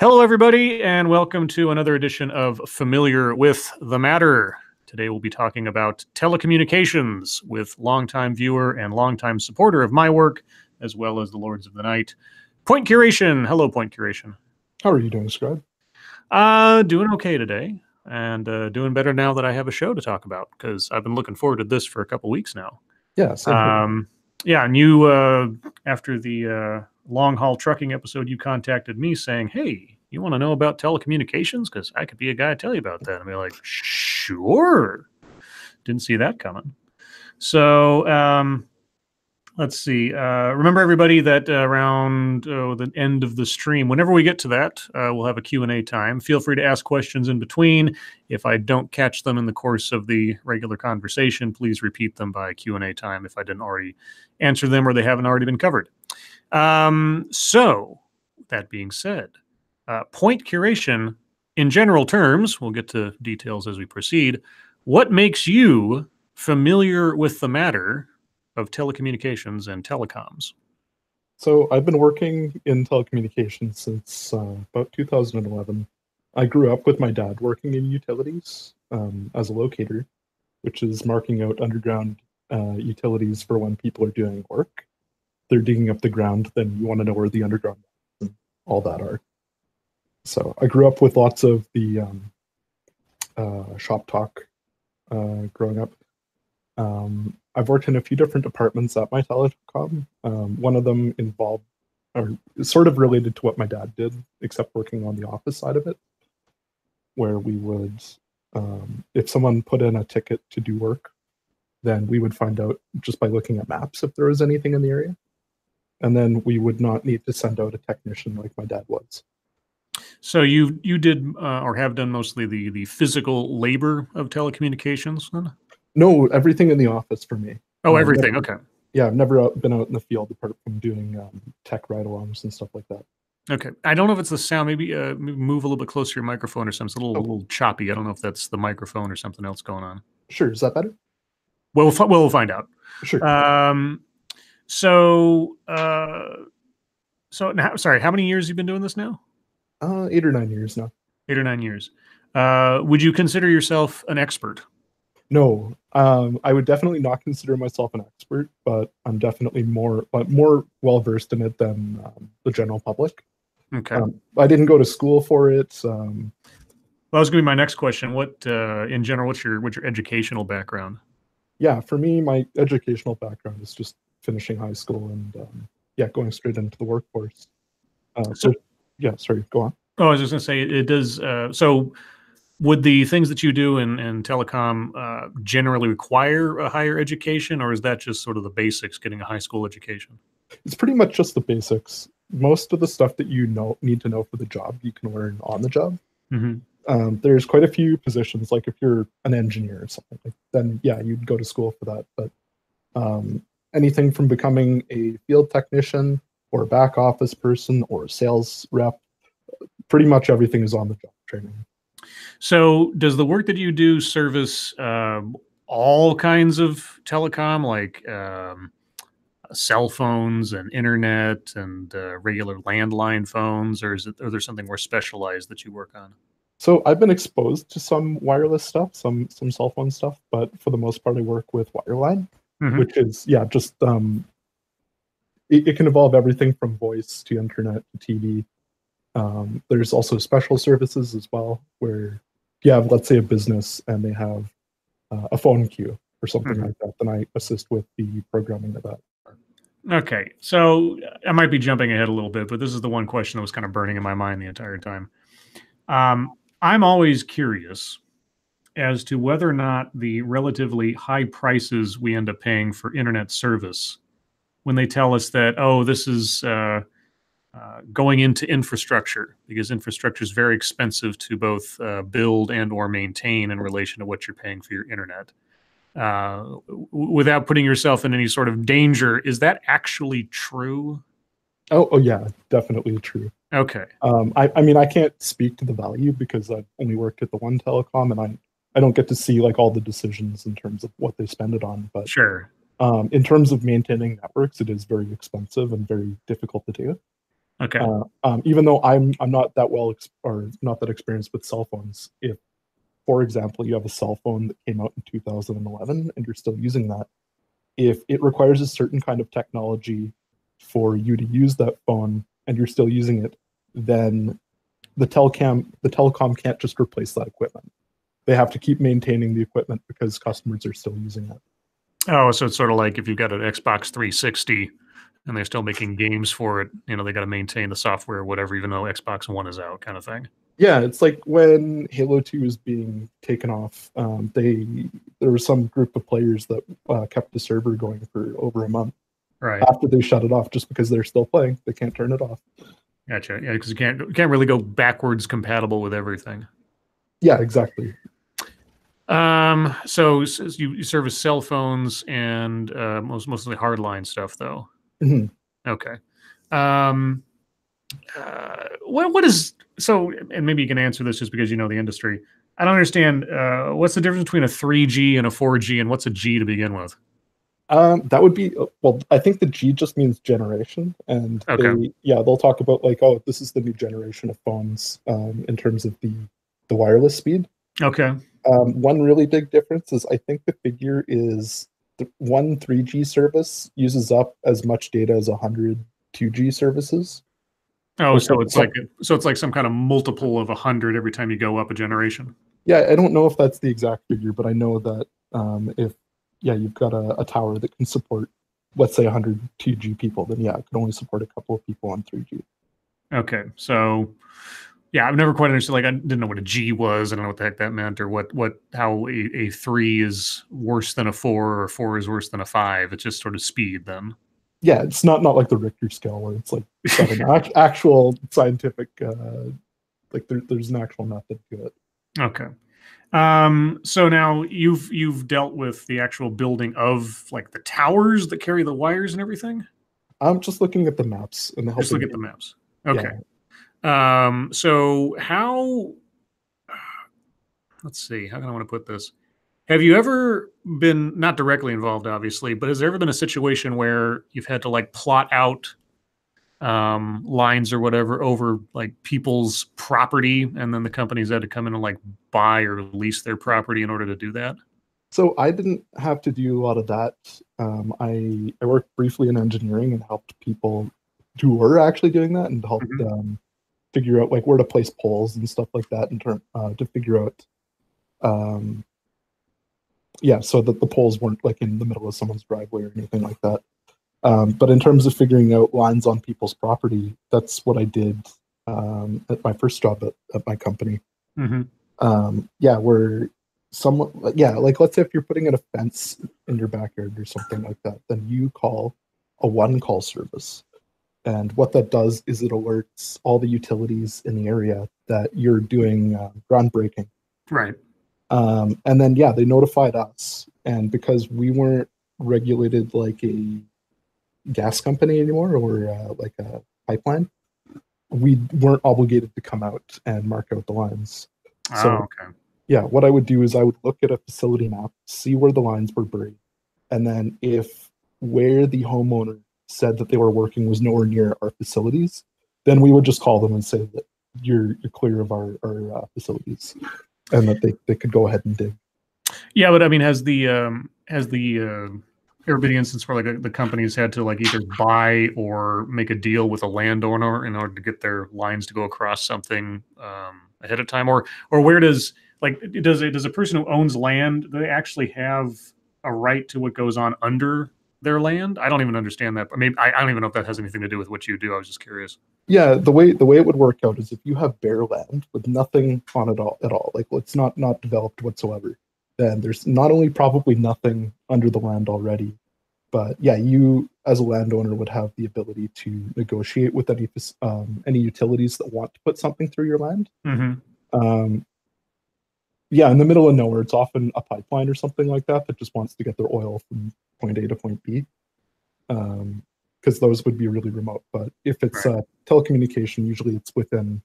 Hello, everybody, and welcome to another edition of Familiar with the Matter. Today we'll be talking about telecommunications with longtime viewer and longtime supporter of my work, as well as the Lords of the Night, Point Curation. Hello, Point Curation. How are you doing, Scribe? Doing okay today, and doing better now that I have a show to talk about, because I've been looking forward to this for a couple weeks now. Yeah, same Yeah, and you, after the long haul trucking episode, you contacted me saying, hey, you want to know about telecommunications? Because I could be a guy to tell you about that. And be like, sure. Didn't see that coming. So let's see. Remember, everybody, that around the end of the stream, whenever we get to that, we'll have a Q&A time. Feel free to ask questions in between. If I don't catch them in the course of the regular conversation, please repeat them by Q&A time if I didn't already answer them or they haven't already been covered. So, that being said, Point Curation, in general terms, we'll get to details as we proceed. What makes you familiar with the matter of telecommunications and telecoms? So I've been working in telecommunications since about 2011. I grew up with my dad working in utilities as a locator, which is marking out underground utilities for when people are doing work. They're digging up the ground, then you want to know where the underground and all that are. So I grew up with lots of the shop talk growing up. I've worked in a few different departments at my telecom. One of them involved, or sort of related to what my dad did, except working on the office side of it, where we would, if someone put in a ticket to do work, then we would find out just by looking at maps if there was anything in the area. And then we would not need to send out a technician like my dad was. So you did or have done mostly the physical labor of telecommunications then? No, everything in the office for me. Oh, everything. Okay. Yeah, I've never been out in the field apart from doing tech ride-alongs and stuff like that. Okay. I don't know if it's the sound. Maybe move a little bit closer to your microphone or something. It's a little choppy. I don't know if that's the microphone or something else going on. Sure. Is that better? Well, we'll find out. Sure. So now, sorry, how many years have you been doing this now? 8 or 9 years now. 8 or 9 years. Would you consider yourself an expert? No, I would definitely not consider myself an expert, but I'm definitely more well-versed in it than the general public. Okay. I didn't go to school for it. Well, that was going to be my next question. What, in general, what's your educational background? Yeah, for me, my educational background is just finishing high school and going straight into the workforce. Yeah, sorry, go on. Oh, I was just going to say, it does. So would the things that you do in telecom generally require a higher education, or is that just sort of the basics, getting a high school education? It's pretty much just the basics. Most of the stuff that you need to know for the job, you can learn on the job. Mm-hmm. There's quite a few positions, like if you're an engineer or something, then yeah, you'd go to school for that. But anything from becoming a field technician or a back office person or a sales rep, pretty much everything is on the job training. So does the work that you do service all kinds of telecom, like cell phones and internet and regular landline phones, or are there something more specialized that you work on? So I've been exposed to some wireless stuff, some cell phone stuff, but for the most part I work with wireline, mm-hmm. which is, just it can involve everything from voice to internet to TV. There's also special services as well, where you have, let's say, a business and they have a phone queue or something mm-hmm. like that, then I assist with the programming of that. Okay, so I might be jumping ahead a little bit, but this is the one question that was kind of burning in my mind the entire time. I'm always curious as to whether or not the relatively high prices we end up paying for internet service, when they tell us that, oh, this is going into infrastructure, because infrastructure is very expensive to both build and or maintain in relation to what you're paying for your internet. Without putting yourself in any sort of danger, is that actually true? Oh yeah, definitely true. Okay. I mean, I can't speak to the value because I've only worked at the one telecom, and I don't get to see like all the decisions in terms of what they spend it on. But sure. In terms of maintaining networks, it is very expensive and very difficult to do. Okay. Even though I'm not that or not that experienced with cell phones, if, for example, you have a cell phone that came out in 2011 and you're still using that, if it requires a certain kind of technology for you to use that phone and you're still using it, then the telecom can't just replace that equipment. They have to keep maintaining the equipment because customers are still using it. Oh, so it's sort of like if you've got an Xbox 360 and they're still making games for it, they got to maintain the software or whatever, even though Xbox One is out, kind of thing. Yeah, it's like when Halo 2 was being taken off, there was some group of players that kept the server going for over a month. Right. After they shut it off, just because they're still playing, they can't turn it off. Gotcha. Yeah, because you can't really go backwards compatible with everything. Yeah, exactly. So you service cell phones and mostly hardline stuff, though. Mm-hmm. Okay. What is so? And maybe you can answer this just because you know the industry. I don't understand. What's the difference between a 3G and a 4G, and what's a G to begin with? That would be, well, I think the G just means generation, and Okay. they'll talk about like, oh, this is the new generation of phones in terms of the wireless speed. Okay. One really big difference is I think the figure is one 3G service uses up as much data as 100 2G services. Oh, so it's like some kind of multiple of 100 every time you go up a generation. Yeah, I don't know if that's the exact figure, but I know that if you've got a tower that can support, let's say 100 2G people, then yeah, it can only support a couple of people on 3G. Okay, so yeah, I've never quite understood. Like, I didn't know what a G was. I don't know what the heck that meant, or how a 3 is worse than a 4, or 4 is worse than a 5. It's just sort of speed then. Yeah, it's not like the Richter scale where it's like an actual scientific, like there's an actual method to it. Okay. So now you've dealt with the actual building of like the towers that carry the wires and everything. I'm just looking at the maps and Just look at the maps. Okay. Yeah. So how? Let's see. How can I want to put this? Have you ever been not directly involved, obviously, but has there ever been a situation where you've had to like plot out lines or whatever over like people's property, and then the companies had to come in and like buy or lease their property in order to do that? So I didn't have to do a lot of that. I worked briefly in engineering and helped people who were actually doing that and helped figure out like where to place poles and stuff like that in term to figure out so that the poles weren't like in the middle of someone's driveway or anything like that. But in terms of figuring out lines on people's property, that's what I did at my first job at my company. Where someone, like let's say if you're putting in a fence in your backyard or something like that, then you call a one-call service. And what that does is it alerts all the utilities in the area that you're doing groundbreaking. Right. And then, they notified us. And because we weren't regulated like a gas company anymore or like a pipeline, we weren't obligated to come out and mark out the lines. So, what I would do is I would look at a facility map, see where the lines were buried. And then if where the homeowner said that they were working was nowhere near our facilities, then we would just call them and say that you're clear of our facilities and that they could go ahead and dig. Yeah, but I mean, has the ever been an instance where like the companies had to like either buy or make a deal with a landowner in order to get their lines to go across something ahead of time, or where does a person who owns land, do they actually have a right to what goes on under their land? I don't even understand that. Maybe I don't even know if that has anything to do with what you do. I was just curious. Yeah, the way it would work out is if you have bare land with nothing on it at all, like it's not developed whatsoever, then there's not only probably nothing under the land already, but you as a landowner would have the ability to negotiate with any utilities that want to put something through your land. In the middle of nowhere, it's often a pipeline or something like that just wants to get their oil from point A to point B, because those would be really remote. But if it's telecommunication, usually it's within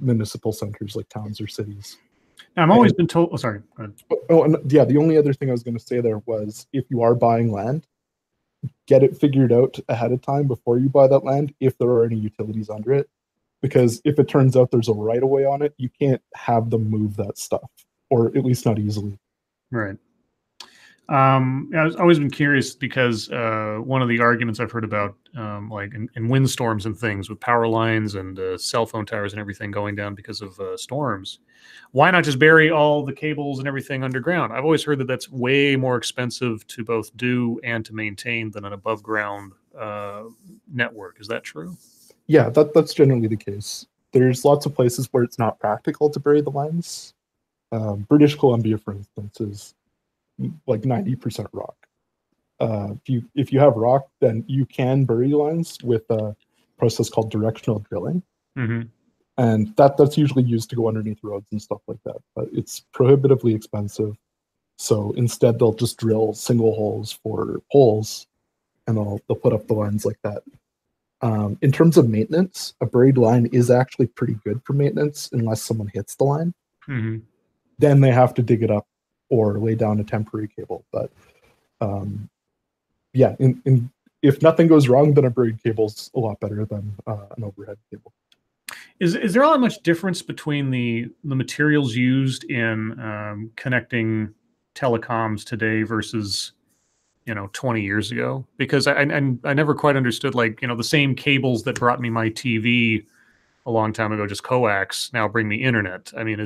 municipal centers like towns or cities. Now, I've always been told. Oh, sorry. The only other thing I was going to say there was if you are buying land, get it figured out ahead of time before you buy that land if there are any utilities under it. Because if it turns out there's a right of way on it, you can't have them move that stuff, or at least not easily. Right. I've always been curious because one of the arguments I've heard about, like in windstorms and things with power lines and cell phone towers and everything going down because of storms, why not just bury all the cables and everything underground? I've always heard that that's way more expensive to both do and to maintain than an above ground network. Is that true? Yeah, that's generally the case. There's lots of places where it's not practical to bury the lines. British Columbia, for instance, is like 90% rock. If you have rock, then you can bury lines with a process called directional drilling, and that's usually used to go underneath roads and stuff like that. But it's prohibitively expensive, so instead they'll just drill single holes for poles, and they'll put up the lines like that. In terms of maintenance, a buried line is actually pretty good for maintenance unless someone hits the line. Then they have to dig it up or lay down a temporary cable. But yeah, if nothing goes wrong, then a buried cable's a lot better than an overhead cable. Is there all that much difference between the materials used in connecting telecoms today versus 20 years ago? Because I never quite understood, like, the same cables that brought me my TV a long time ago, just coax, now bring me internet. I mean,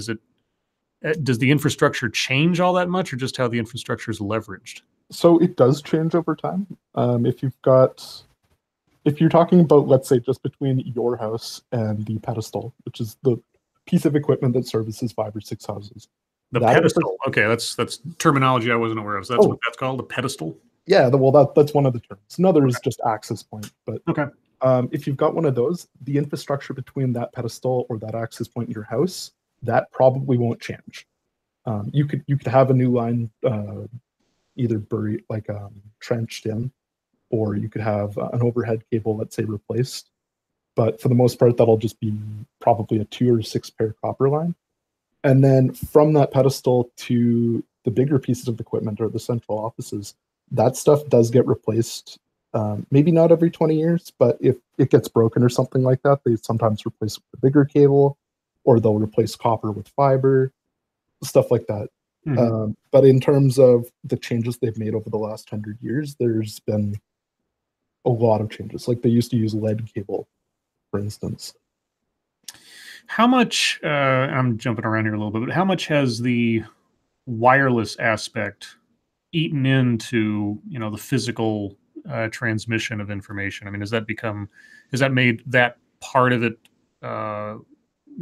does the infrastructure change all that much, or just how the infrastructure is leveraged? So it does change over time. If you're talking about, let's say, just between your house and the pedestal, which is the piece of equipment that services 5 or 6 houses. The pedestal. Okay, that's terminology I wasn't aware of. So that's what that's called, the pedestal? Yeah, that's one of the terms. Another is just access point. But if you've got one of those, the infrastructure between that pedestal or that access point in your house, that probably won't change. You could have a new line either buried, like trenched in, or you could have an overhead cable, let's say, replaced. But for the most part, that'll just be probably a 2 or 6 pair copper line. And then from that pedestal to the bigger pieces of equipment or the central offices, that stuff does get replaced. Maybe not every 20 years, but if it gets broken or something like that, they sometimes replace it with a bigger cable, or they'll replace copper with fiber, stuff like that. But in terms of the changes they've made over the last 100 years, there's been a lot of changes. Like they used to use lead cable, for instance. How much, I'm jumping around here a little bit, but how much has the wireless aspect eaten into, the physical transmission of information? I mean, has that made that part of it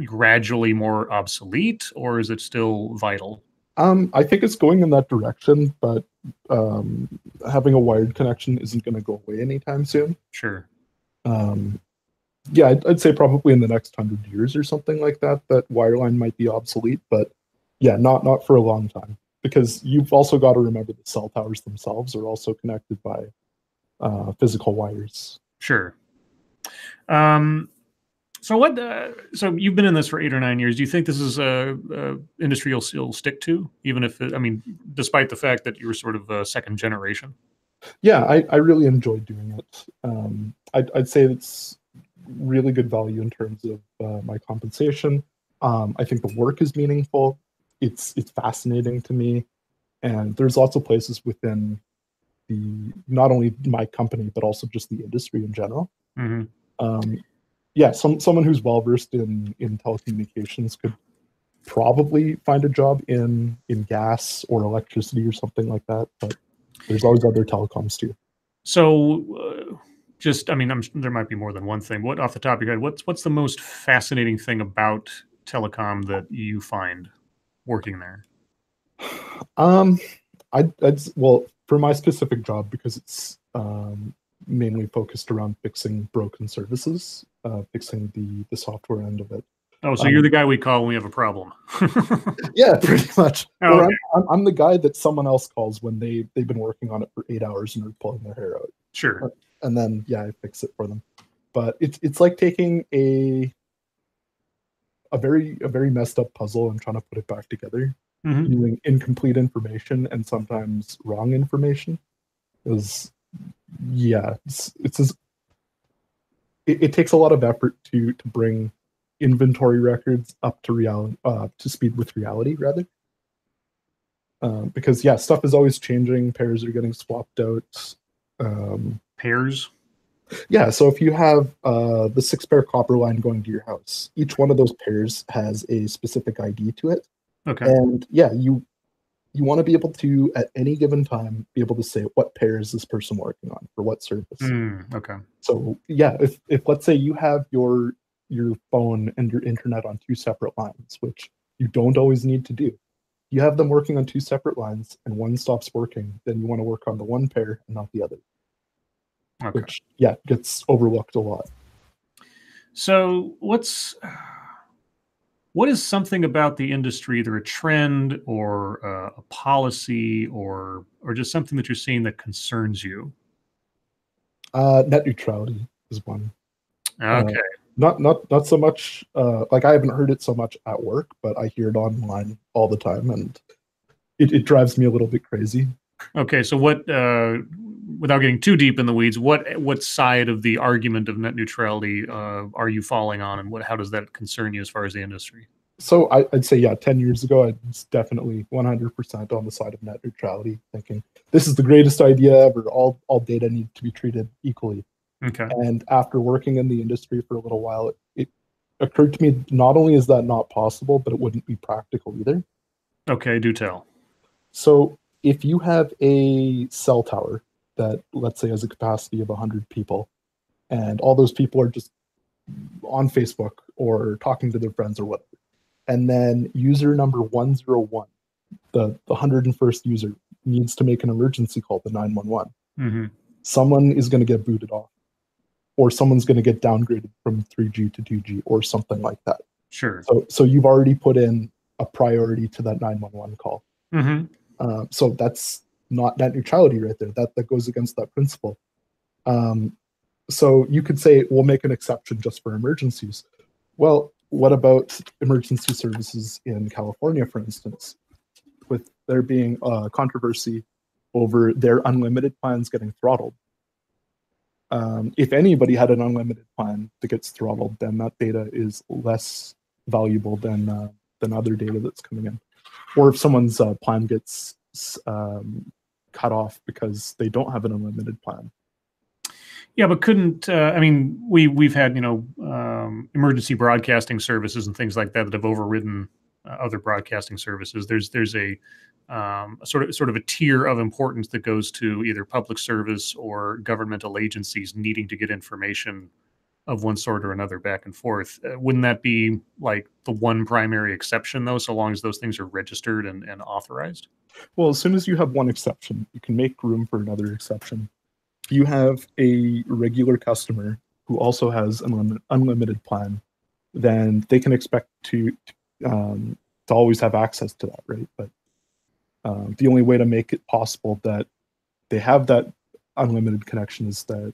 gradually more obsolete, or is it still vital? I think it's going in that direction, but having a wired connection isn't going to go away anytime soon. Sure. Yeah, I'd say probably in the next 100 years or something like that, that wireline might be obsolete, but yeah, not for a long time. Because you've also got to remember the cell towers themselves are also connected by physical wires. Sure. So you've been in this for 8 or 9 years. Do you think this is a industry you'll still stick to, even if despite the fact that you were sort of a second generation? Yeah, I really enjoyed doing it. I'd say it's really good value in terms of my compensation. I think the work is meaningful. It's fascinating to me, and there's lots of places within not only my company but also just the industry in general. Yeah, someone who's well versed in telecommunications could probably find a job in gas or electricity or something like that. But there's always other telecoms too. So, there might be more than one thing. What, off the top of your head, what's the most fascinating thing about telecom that you find working there? Well, for my specific job, because it's mainly focused around fixing broken services, fixing the software end of it. Oh, so you're the guy we call when we have a problem. Yeah, pretty much. Oh, okay. I'm the guy that someone else calls when they've been working on it for 8 hours and are pulling their hair out. Sure. And then I fix it for them. But it's like taking a very messed up puzzle and trying to put it back together using incomplete information and sometimes wrong information. Because Yeah, it takes a lot of effort to bring inventory records up to reality, to speed with reality, rather. Because yeah, stuff is always changing. Pairs are getting swapped out. Pairs? Yeah, so if you have the 6-pair copper line going to your house, each one of those pairs has a specific ID to it. Okay. And yeah, you want to be able to, at any given time, be able to say what pair is this person working on for what service. Okay. So yeah, if let's say you have your phone and your internet on 2 separate lines, which you don't always need to do, you have them working on 2 separate lines and one stops working, then you want to work on the one pair and not the other. Okay. Which yeah, gets overlooked a lot. So what is something about the industry, either a trend or a policy or just something that you're seeing that concerns you? Net neutrality is one. Okay. Not so much. Like I haven't heard it so much at work, but I hear it online all the time, and it drives me a little bit crazy. Okay, so what? Without getting too deep in the weeds, what side of the argument of net neutrality are you falling on, and how does that concern you as far as the industry? So I'd say, yeah, 10 years ago, I was definitely 100% on the side of net neutrality, thinking this is the greatest idea ever. All data need to be treated equally. Okay. And after working in the industry for a little while, it occurred to me, not only is that not possible, but it wouldn't be practical either. Okay, do tell. So if you have a cell tower that, let's say, has a capacity of 100 people, and all those people are just on Facebook or talking to their friends or whatever, and then user number 101, the 101st user, needs to make an emergency call to 911. Mm-hmm. Someone is going to get booted off, or someone's going to get downgraded from 3G to 2G or something like that. Sure. So you've already put in a priority to that 911 call. Mm-hmm. So that's not net neutrality right there. That goes against that principle. So you could say we'll make an exception just for emergencies. Well, what about emergency services in California, for instance, with there being a controversy over their unlimited plans getting throttled? If anybody had an unlimited plan that gets throttled, then that data is less valuable than other data that's coming in. Or if someone's plan gets cut off because they don't have an unlimited plan. Yeah, but couldn't I mean we've had emergency broadcasting services and things like that have overridden other broadcasting services. There's a sort of a tier of importance that goes to either public service or governmental agencies needing to get information of one sort or another back and forth. Wouldn't that be like the one primary exception, though, so long as those things are registered and authorized? Well, as soon as you have one exception, you can make room for another exception. If you have a regular customer who also has an unlimited plan, then they can expect to always have access to that, right? But the only way to make it possible that they have that unlimited connection is that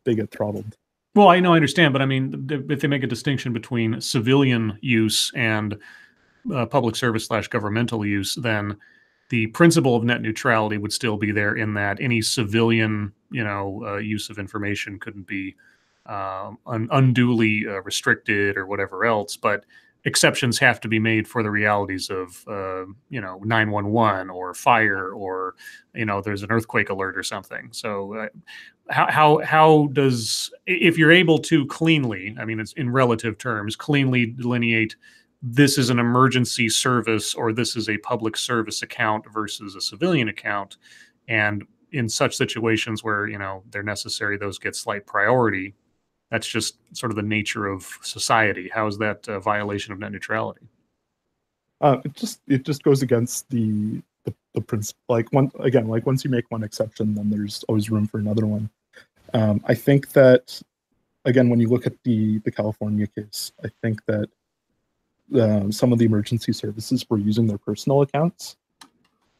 they get throttled. Well, I know, I understand, but I mean, if they make a distinction between civilian use and public service / governmental use, then the principle of net neutrality would still be there in that any civilian, use of information couldn't be unduly restricted or whatever else, but exceptions have to be made for the realities of 911 or fire or there's an earthquake alert or something. So how does, if you're able to cleanly, I mean it's in relative terms, cleanly delineate this is an emergency service or this is a public service account versus a civilian account, and in such situations where they're necessary, those get slight priority, that's just sort of the nature of society. How is that a violation of net neutrality? It just goes against the principle. Like once you make one exception, then there's always room for another one. I think that again, when you look at the California case, I think that some of the emergency services were using their personal accounts,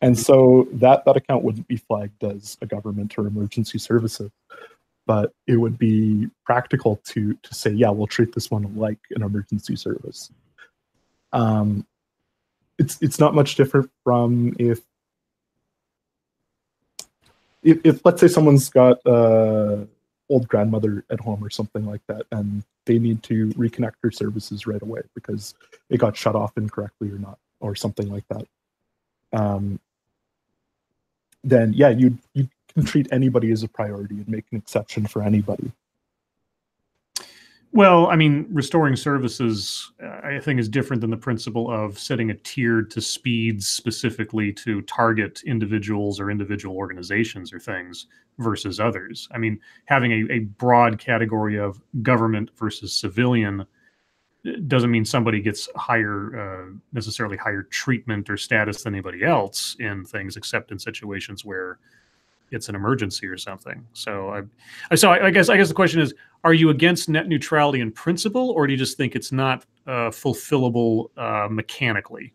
and so that account wouldn't be flagged as a government or emergency services. But it would be practical to say, yeah, we'll treat this one like an emergency service. It's not much different from if let's say someone's got old grandmother at home or something like that, and they need to reconnect her services right away because it got shut off incorrectly or not, or something like that, then yeah, you can treat anybody as a priority and make an exception for anybody. Well, I mean, restoring services, I think, is different than the principle of setting a tier to speeds specifically to target individuals or individual organizations or things versus others. I mean, having a broad category of government versus civilian doesn't mean somebody gets necessarily higher treatment or status than anybody else in things, except in situations where it's an emergency or something. So I guess the question is, are you against net neutrality in principle, or do you just think it's not fulfillable mechanically?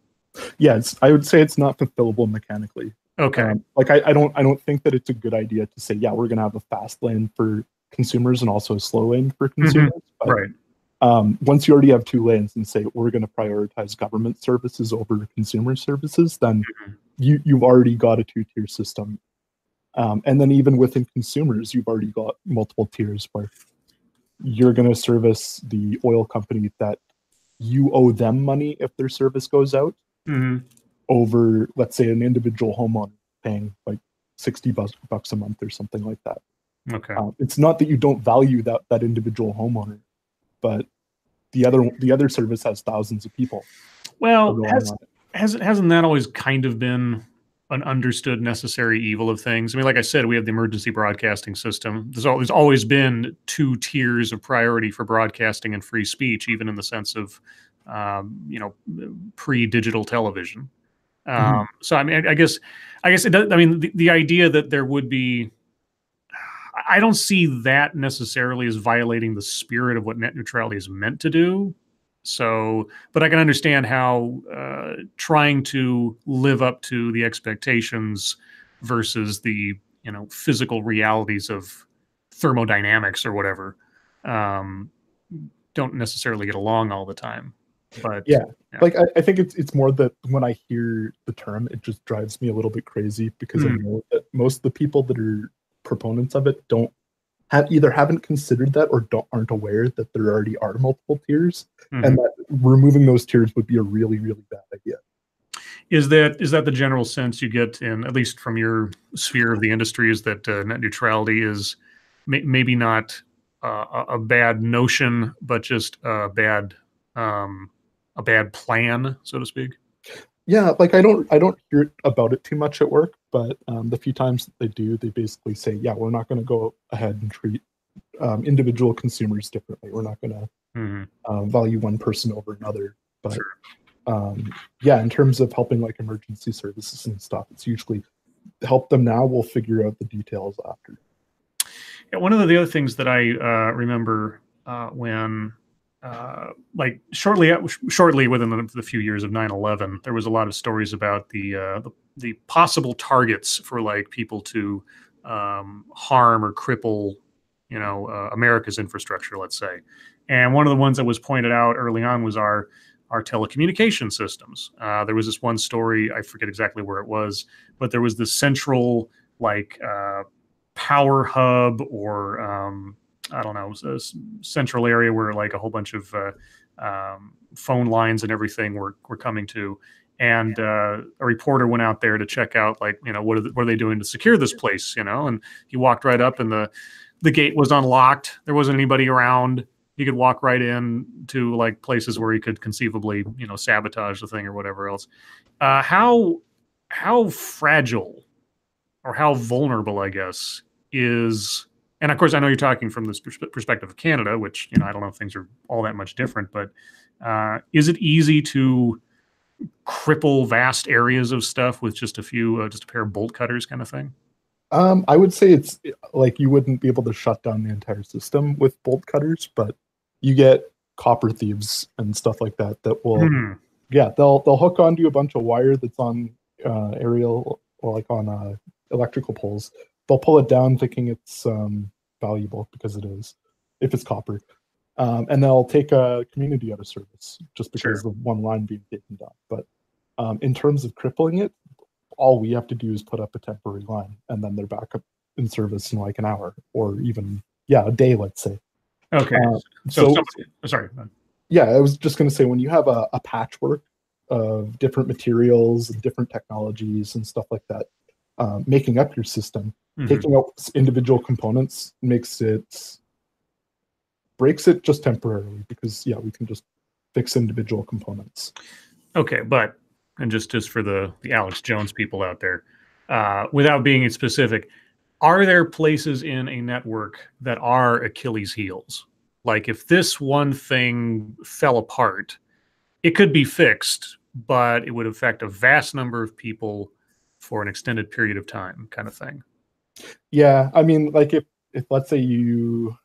Yeah, I would say it's not fulfillable mechanically. Okay. Like I don't think that it's a good idea to say, yeah, we're going to have a fast lane for consumers and also a slow lane for consumers. Mm-hmm. But, right. Once you already have two lanes and say we're going to prioritize government services over consumer services, then you've already got a two-tier system. And then even within consumers, you've already got multiple tiers where you're going to service the oil company that you owe them money if their service goes out, over, let's say, an individual homeowner paying like $60 a month or something like that. Okay. It's not that you don't value that individual homeowner, but the other service has thousands of people. Well, hasn't that always kind of been an understood necessary evil of things? I mean, like I said, we have the emergency broadcasting system. There's always been two tiers of priority for broadcasting and free speech, even in the sense of, pre-digital television. So, I mean, I guess it does. I mean, the idea that there would be, I don't see that necessarily as violating the spirit of what net neutrality is meant to do. So, but I can understand how trying to live up to the expectations versus the physical realities of thermodynamics or whatever don't necessarily get along all the time. But yeah. Like I think it's more that when I hear the term, it just drives me a little bit crazy because I know that most of the people that are proponents of it either haven't considered that or aren't aware that there already are multiple tiers, and that removing those tiers would be a really, really bad idea. Is that the general sense you get, in at least from your sphere of the industry, is that net neutrality is maybe not a bad notion, but just a bad plan, so to speak? Yeah, like I don't hear about it too much at work, but the few times that they do, they basically say, yeah, we're not going to go ahead and treat individual consumers differently. We're not going to value one person over another. But yeah, in terms of helping like emergency services and stuff, it's usually help them now, we'll figure out the details after. Yeah, one of the other things that I remember when like shortly within the few years of 9/11, there was a lot of stories about the possible targets for like people to harm or cripple, America's infrastructure, let's say. And one of the ones that was pointed out early on was our telecommunication systems. There was this one story, I forget exactly where it was, but there was this central like power hub or I don't know, a central area where like a whole bunch of phone lines and everything were coming to. And a reporter went out there to check out, like, what are they doing to secure this place, and he walked right up and the gate was unlocked. There wasn't anybody around. He could walk right in to like places where he could conceivably, sabotage the thing or whatever else. How fragile or how vulnerable, I guess, is, and of course, I know you're talking from this perspective of Canada, which, I don't know if things are all that much different, but is it easy to cripple vast areas of stuff with just a pair of bolt cutters kind of thing? I would say it's like you wouldn't be able to shut down the entire system with bolt cutters, but you get copper thieves and stuff like that will, yeah, they'll hook onto a bunch of wire that's on aerial or like on electrical poles. They'll pull it down thinking it's valuable, because it is, if it's copper. And they'll take a community out of service just because of one line being taken down. But in terms of crippling it, all we have to do is put up a temporary line, and then they're back up in service in like an hour or even, yeah, a day, let's say. Okay. Sorry. Yeah, I was just going to say, when you have a patchwork of different materials and different technologies and stuff like that, making up your system, taking out individual components breaks it just temporarily, because yeah, we can just fix individual components. Okay, and just for the Alex Jones people out there, without being specific, are there places in a network that are Achilles heels? Like if this one thing fell apart, it could be fixed, but it would affect a vast number of people for an extended period of time, kind of thing. Yeah, I mean, like if let's say you,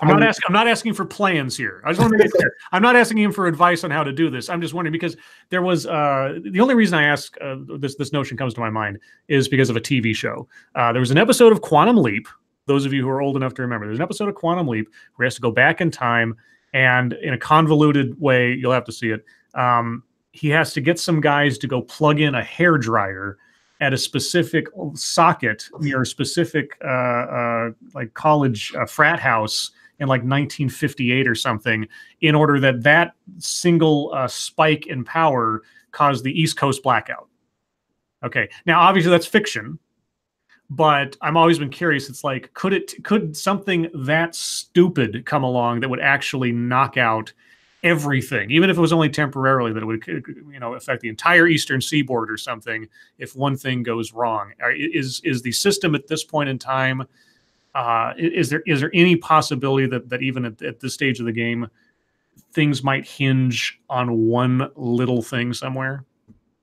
I'm not asking for plans here. I just want to make it clear. I'm not asking him for advice on how to do this. I'm just wondering, because there was the only reason I ask this notion comes to my mind is because of a TV show. There was an episode of Quantum Leap. Those of you who are old enough to remember, there's an episode of Quantum Leap where he has to go back in time, and in a convoluted way, you'll have to see it. He has to get some guys to go plug in a hair dryer at a specific socket near a specific like college frat house in like 1958 or something, in order that single spike in power caused the East Coast blackout. Okay, now obviously that's fiction, but I'm always been curious. It's like, could something that stupid come along that would actually knock out everything, even if it was only temporarily, that it would, affect the entire eastern seaboard or something if one thing goes wrong? Is the system at this point in time, is there any possibility that even at this stage of the game, things might hinge on one little thing somewhere?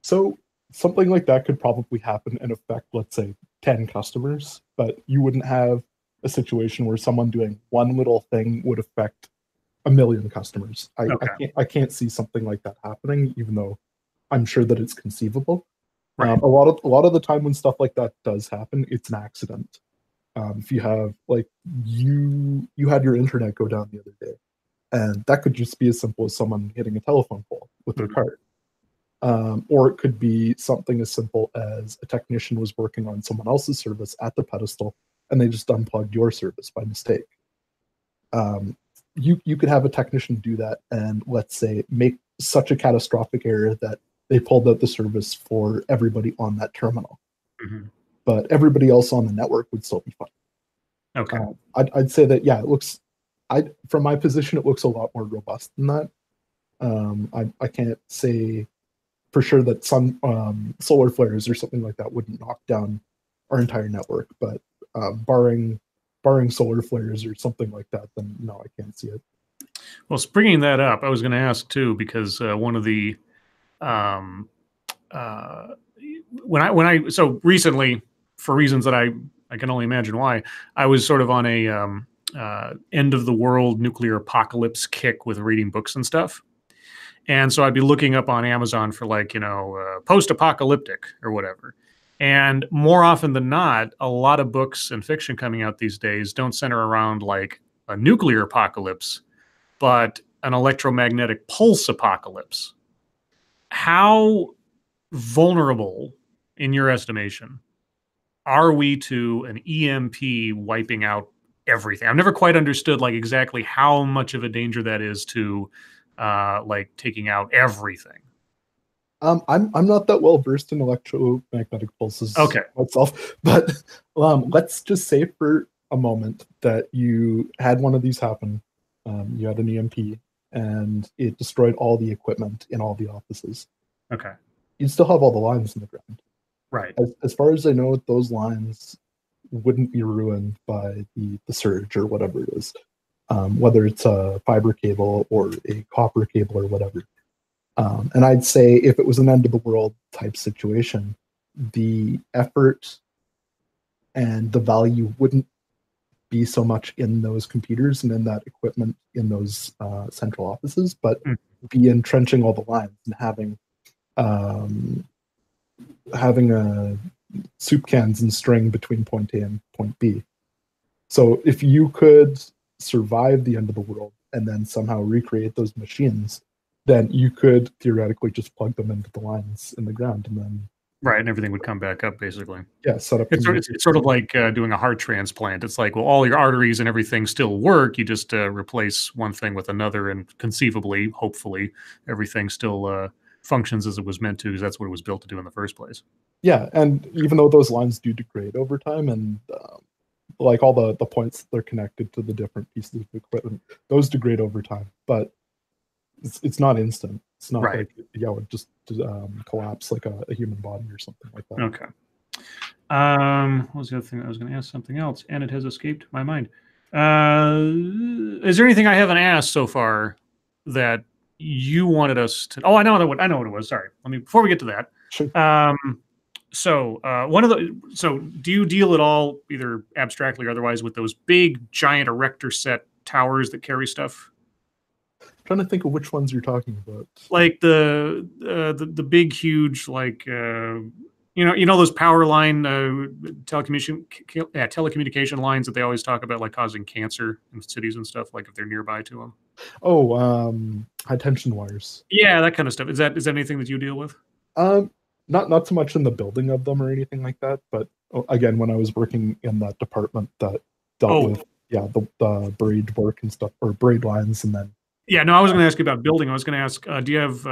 So something like that could probably happen and affect, let's say, 10 customers, but you wouldn't have a situation where someone doing one little thing would affect 1 million customers. I can't see something like that happening, even though I'm sure that it's conceivable. Right. A lot of the time when stuff like that does happen, it's an accident. If you have, like, you had your internet go down the other day, and that could just be as simple as someone hitting a telephone pole with their card. Or it could be something as simple as a technician was working on someone else's service at the pedestal, and they just unplugged your service by mistake. You could have a technician do that and, let's say, make such a catastrophic error that they pulled out the service for everybody on that terminal. But everybody else on the network would still be fine. Okay. I'd say that, yeah, it looks, from my position, it looks a lot more robust than that. I can't say for sure that some solar flares or something like that wouldn't knock down our entire network, but barring solar flares or something like that, then no, I can't see it. Well, bringing that up, I was going to ask too, because one of the so recently, for reasons that I can only imagine why, I was sort of on a end of the world nuclear apocalypse kick with reading books and stuff. And so I'd be looking up on Amazon for, like, post-apocalyptic or whatever. And more often than not, a lot of books and fiction coming out these days don't center around like a nuclear apocalypse, but an electromagnetic pulse apocalypse. How vulnerable, in your estimation, are we to an EMP wiping out everything? I've never quite understood, like, exactly how much of a danger that is to like taking out everything. I'm not that well versed in electromagnetic pulses myself, but let's just say for a moment that you had one of these happen. You had an EMP and it destroyed all the equipment in all the offices. Okay. You'd still have all the lines in the ground. Right. As far as I know, those lines wouldn't be ruined by the surge or whatever it is. Whether it's a fiber cable or a copper cable or whatever. And I'd say if it was an end of the world type situation, the effort and the value wouldn't be so much in those computers and in that equipment in those central offices, but be entrenching all the lines and having a soup cans and string between point A and point B. So if you could survive the end of the world and then somehow recreate those machines, then you could theoretically just plug them into the lines in the ground and then Right, and everything would come back up basically. Yeah, set up. It's sort of like doing a heart transplant. It's like, well, all your arteries and everything still work. You just replace one thing with another, and conceivably, hopefully, everything still functions as it was meant to, because that's what it was built to do in the first place. Yeah, and even though those lines do degrade over time, and like all the points that are connected to the different pieces of equipment, those degrade over time, but it's not instant. It's not like it would just collapse like a human body or something like that. Okay. What was the other thing? I was going to ask something else, and it has escaped my mind. Is there anything I haven't asked so far that you wanted us to? Oh, I know what it was. Sorry. Before we get to that. Sure. So do you deal at all, either abstractly or otherwise, with those big giant erector set towers that carry stuff? I'm trying to think of which ones you're talking about. Like the big, huge, like those power line telecommunication lines that they always talk about, like causing cancer in cities and stuff, like if they're nearby to them. Oh, high tension wires. Yeah, that kind of stuff. Is that anything that you deal with? Not so much in the building of them or anything like that, but again, when I was working in that department that dealt with the braid work and stuff, or braid lines, and then. Yeah, no, I was going to ask you about building. I was going to ask, do you have?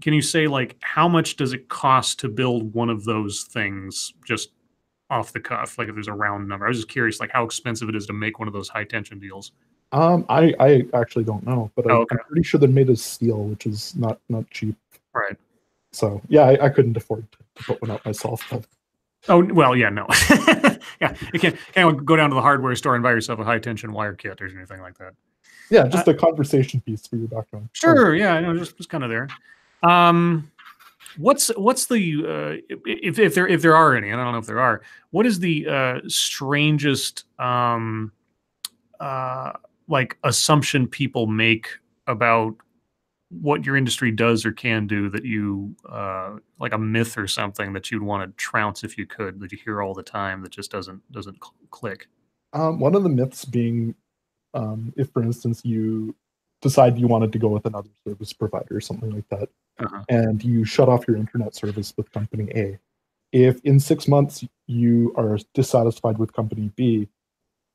Can you say, like, how much does it cost to build one of those things, just off the cuff? Like, if there's a round number, I was just curious, like, how expensive it is to make one of those high tension deals. I actually don't know, but I'm pretty sure they're made of steel, which is not cheap. Right. So yeah, I couldn't afford to put one out myself. But. Oh well, yeah, no, yeah, you can't go down to the hardware store and buy yourself a high tension wire kit or anything like that. Yeah, just a conversation piece for your background. Sure, yeah, I know, just kind of there. What's the if there are any, and I don't know if there are, what is the strangest like assumption people make about what your industry does or can do, that you like a myth or something that you'd want to trounce if you could, that you hear all the time that just doesn't click? One of the myths being, if for instance you decide you wanted to go with another service provider or something like that, and you shut off your internet service with company A, if in 6 months you are dissatisfied with company B,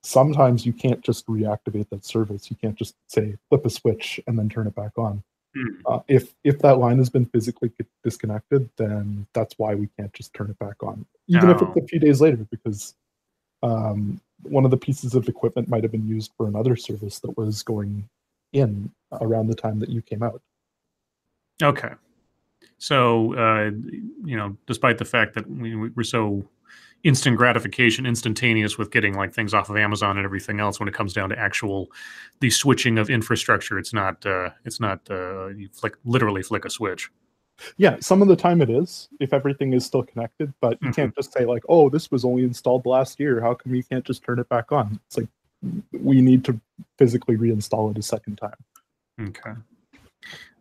sometimes you can't just reactivate that service. You can't just say flip a switch and then turn it back on. If that line has been physically disconnected, then that's why we can't just turn it back on, even if it's a few days later, because one of the pieces of equipment might have been used for another service that was going in around the time that you came out. Okay. So, despite the fact that we're so instant gratification, instantaneous with getting like things off of Amazon and everything else, when it comes down to the switching of infrastructure, it's not you literally flick a switch. Yeah, some of the time it is, if everything is still connected, but you can't just say like, oh, this was only installed last year, how come you can't just turn it back on? It's like, we need to physically reinstall it a second time. Okay.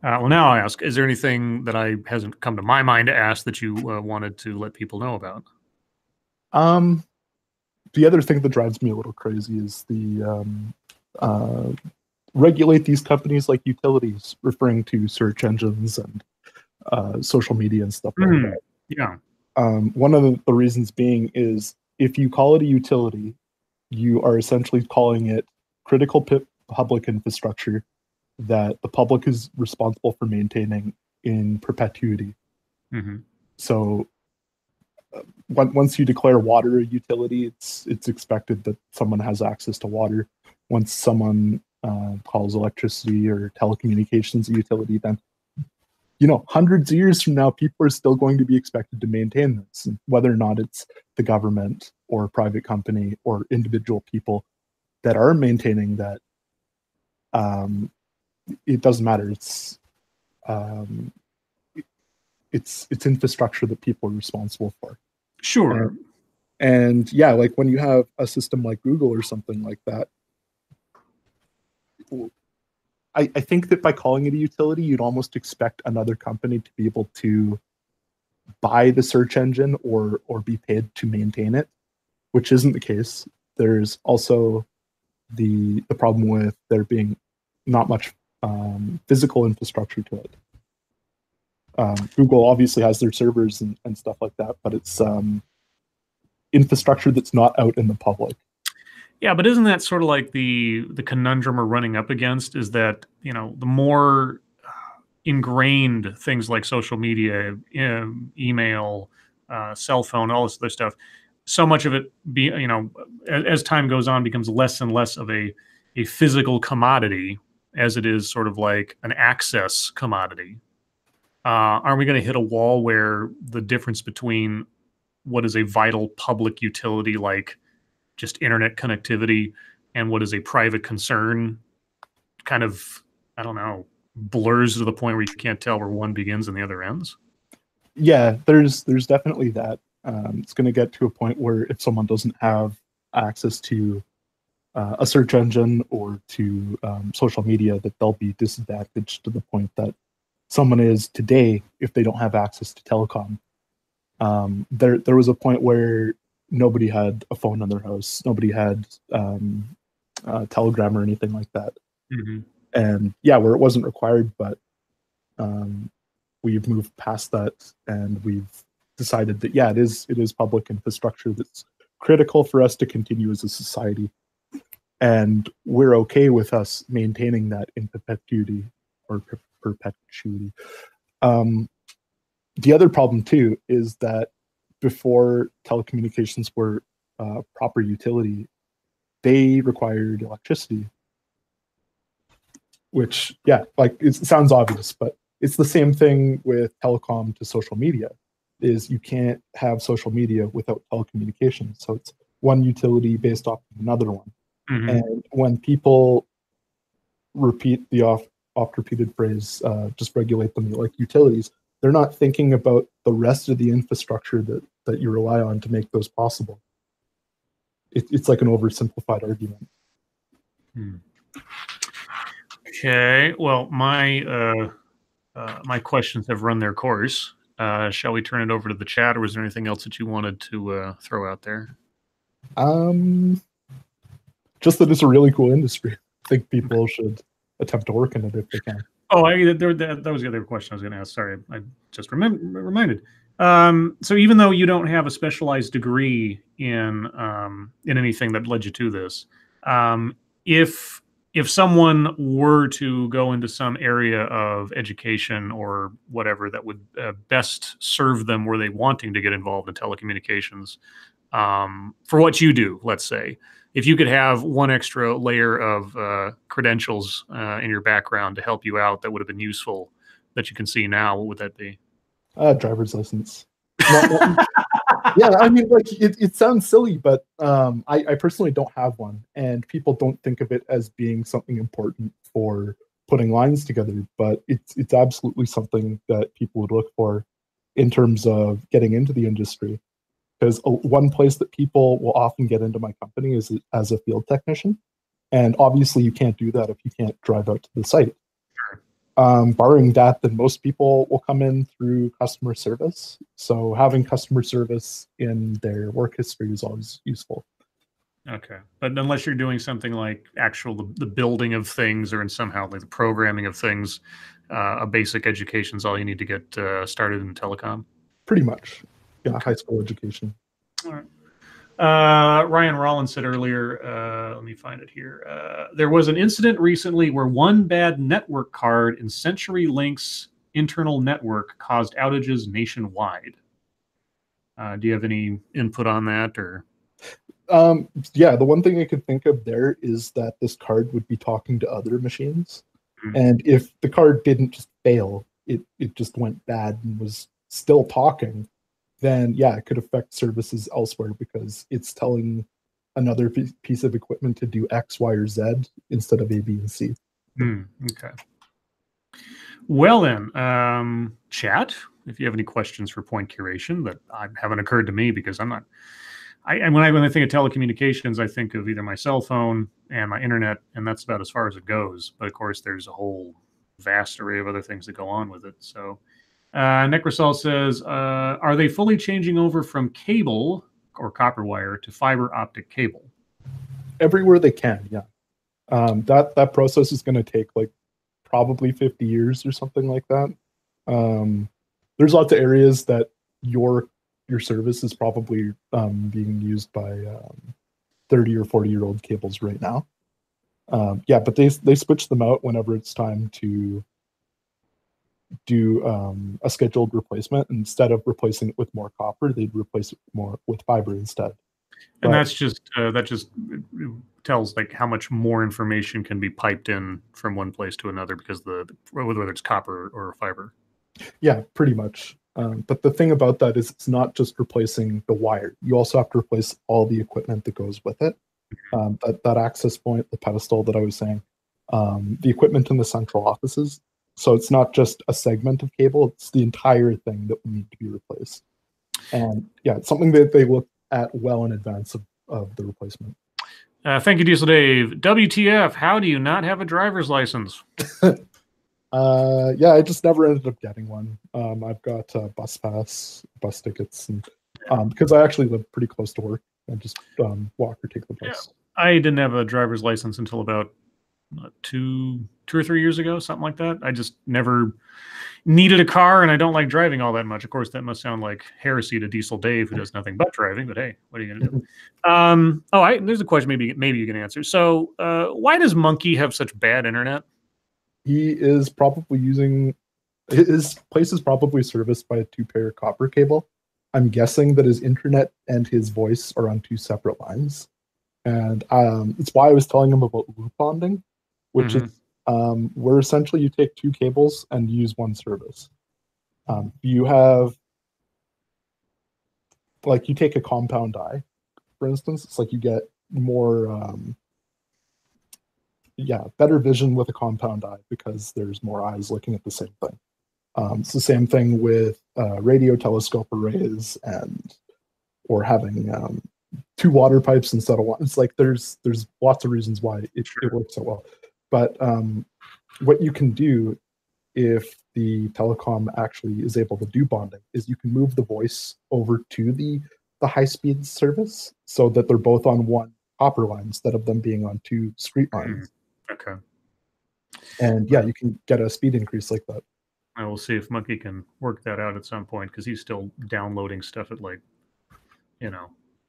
Well, now I ask, is there anything that hasn't come to my mind to ask that you wanted to let people know about? The other thing that drives me a little crazy is the regulate these companies like utilities, referring to search engines and social media and stuff like that. Yeah. One of the reasons being is, if you call it a utility, you are essentially calling it critical public infrastructure that the public is responsible for maintaining in perpetuity. So once you declare water a utility, it's expected that someone has access to water. Once someone calls electricity or telecommunications a utility, then hundreds of years from now, people are still going to be expected to maintain this. And whether or not it's the government or a private company or individual people that are maintaining that, it doesn't matter. It's infrastructure that people are responsible for. Sure. And yeah, like when you have a system like Google or something like that, I think that by calling it a utility, you'd almost expect another company to be able to buy the search engine or be paid to maintain it, which isn't the case. There's also the problem with there being not much physical infrastructure to it. Google obviously has their servers and stuff like that, but it's infrastructure that's not out in the public. Yeah, but isn't that sort of like the conundrum we're running up against? Is that, you know, the more ingrained things like social media, email, cell phone, all this other stuff, so much of it as time goes on, becomes less and less of a physical commodity as it is sort of like an access commodity. Aren't we going to hit a wall where the difference between what is a vital public utility like just internet connectivity and what is a private concern kind of, I don't know, blurs to the point where you can't tell where one begins and the other ends? Yeah, there's definitely that. It's going to get to a point where if someone doesn't have access to a search engine or to social media, that they'll be disadvantaged to the point that someone is today if they don't have access to telecom. There was a point where nobody had a phone in their house, nobody had Telegram or anything like that. Mm-hmm. And yeah, where it wasn't required, but we've moved past that, and we've decided that yeah, it is public infrastructure that's critical for us to continue as a society, and we're okay with us maintaining that in perpetuity or perpetuity. The other problem too is that before telecommunications were proper utility, they required electricity, which yeah, like it sounds obvious, but it's the same thing with telecom to social media. Is you can't have social media without telecommunications. So it's one utility based off of another one. Mm-hmm. And when people repeat the oft-repeated phrase, just regulate them like utilities, they're not thinking about the rest of the infrastructure that you rely on to make those possible. It's like an oversimplified argument. Okay, well, my questions have run their course. Shall we turn it over to the chat, or was there anything else that you wanted to throw out there? Just that it's a really cool industry. I think people should attempt to work in it if they can. Oh, that was the other question I was going to ask. Sorry, I just reminded. So even though you don't have a specialized degree in anything that led you to this, if someone were to go into some area of education or whatever that would best serve them, were they wanting to get involved in telecommunications, for what you do, let's say, if you could have one extra layer of credentials in your background to help you out that would have been useful that you can see now, what would that be? Driver's license. Yeah, I mean, like it sounds silly, but I personally don't have one, and people don't think of it as being something important for putting lines together. But it's absolutely something that people would look for in terms of getting into the industry. Because one place that people will often get into my company is as a field technician, and obviously you can't do that if you can't drive out to the site. Barring that, then most people will come in through customer service. So having customer service in their work history is always useful. Okay, but unless you're doing something like the building of things, or in somehow like the programming of things, a basic education is all you need to get started in telecom. Pretty much, yeah. Okay. High school education. All right. Ryan Rollins said earlier, let me find it here. There was an incident recently where one bad network card in CenturyLink's internal network caused outages nationwide. Do you have any input on that, or? Yeah, the one thing I could think of there is that this card would be talking to other machines. Mm-hmm. And if the card didn't just fail, it just went bad and was still talking, then yeah, it could affect services elsewhere because it's telling another piece of equipment to do X, Y, or Z instead of A, B, and C. Okay. Well then, chat, if you have any questions for Point Curation that haven't occurred to me, because I'm not. When I think of telecommunications, I think of either my cell phone and my internet, and that's about as far as it goes. But of course, there's a whole vast array of other things that go on with it. So. Necrosol says, are they fully changing over from cable or copper wire to fiber optic cable? Everywhere they can, yeah. That process is going to take like probably 50 years or something like that. there's lots of areas that your service is probably being used by 30 or 40-year-old cables right now. Yeah, but they switch them out whenever it's time to do a scheduled replacement. Instead of replacing it with more copper, they'd replace it more with fiber instead. And that's just that just tells like how much more information can be piped in from one place to another because whether it's copper or fiber. Yeah, pretty much. But the thing about that is it's not just replacing the wire. You also have to replace all the equipment that goes with it. That access point, the pedestal that I was saying, the equipment in the central offices. So it's not just a segment of cable, it's the entire thing that will need to be replaced. And yeah, it's something that they look at well in advance of the replacement. Thank you, Diesel Dave. WTF, how do you not have a driver's license? Yeah, I just never ended up getting one. I've got bus pass, bus tickets, and because I actually live pretty close to work, I just walk or take the bus. Yeah, I didn't have a driver's license until about 2 or 3 years ago, something like that. I just never needed a car, and I don't like driving all that much. Of course, that must sound like heresy to Diesel Dave, who does nothing but driving. But hey, what are you going to do? There's a question maybe you can answer. So, why does Monkey have such bad internet? He is probably using his place is probably serviced by a 2-pair copper cable. I'm guessing that his internet and his voice are on 2 separate lines, and it's why I was telling him about loop bonding, which is where essentially you take 2 cables and use 1 service. You have, like, you take a compound eye, for instance. It's like you get more, better vision with a compound eye because there's more eyes looking at the same thing. It's the same thing with radio telescope arrays or having 2 water pipes instead of 1. It's like there's lots of reasons why it works so well. But what you can do if the telecom actually is able to do bonding is you can move the voice over to the high-speed service so that they're both on 1 copper line instead of them being on 2 street lines. Okay. And yeah, you can get a speed increase like that. I will see if Monkey can work that out at some point because he's still downloading stuff at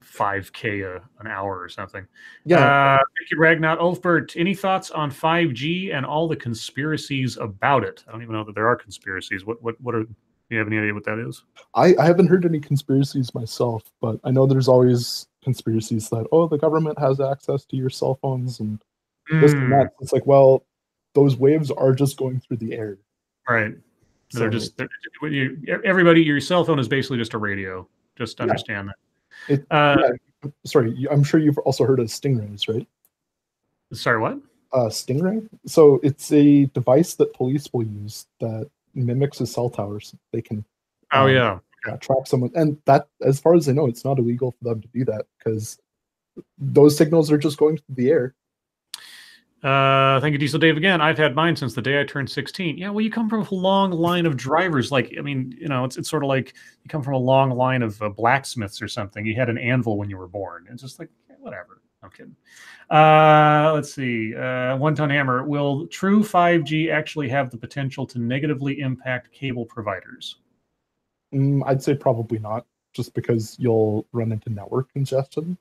5K an hour or something. Yeah. Thank you, Ragnot. Ulfbert, any thoughts on 5G and all the conspiracies about it? I don't even know that there are conspiracies. What are? Do you have any idea what that is? I haven't heard any conspiracies myself, but I know there's always conspiracies that the government has access to your cell phones and this and that. It's like, well, those waves are just going through the air, right? So everybody. Your cell phone is basically just a radio. Just understand that. Sorry, I'm sure you've also heard of stingrays, right? Sorry, what? Stingray. So it's a device that police will use that mimics a cell tower. So they can. Trap someone, and that, as far as I know, it's not illegal for them to do that because those signals are just going through the air. Thank you, Diesel Dave. Again, I've had mine since the day I turned 16. Yeah, well, you come from a long line of drivers. Like, I mean, it's sort of like you come from a long line of blacksmiths or something. You had an anvil when you were born. It's just like, whatever. I'm kidding. Let's see. One Ton Hammer. Will true 5G actually have the potential to negatively impact cable providers? I'd say probably not, just because you'll run into network congestion.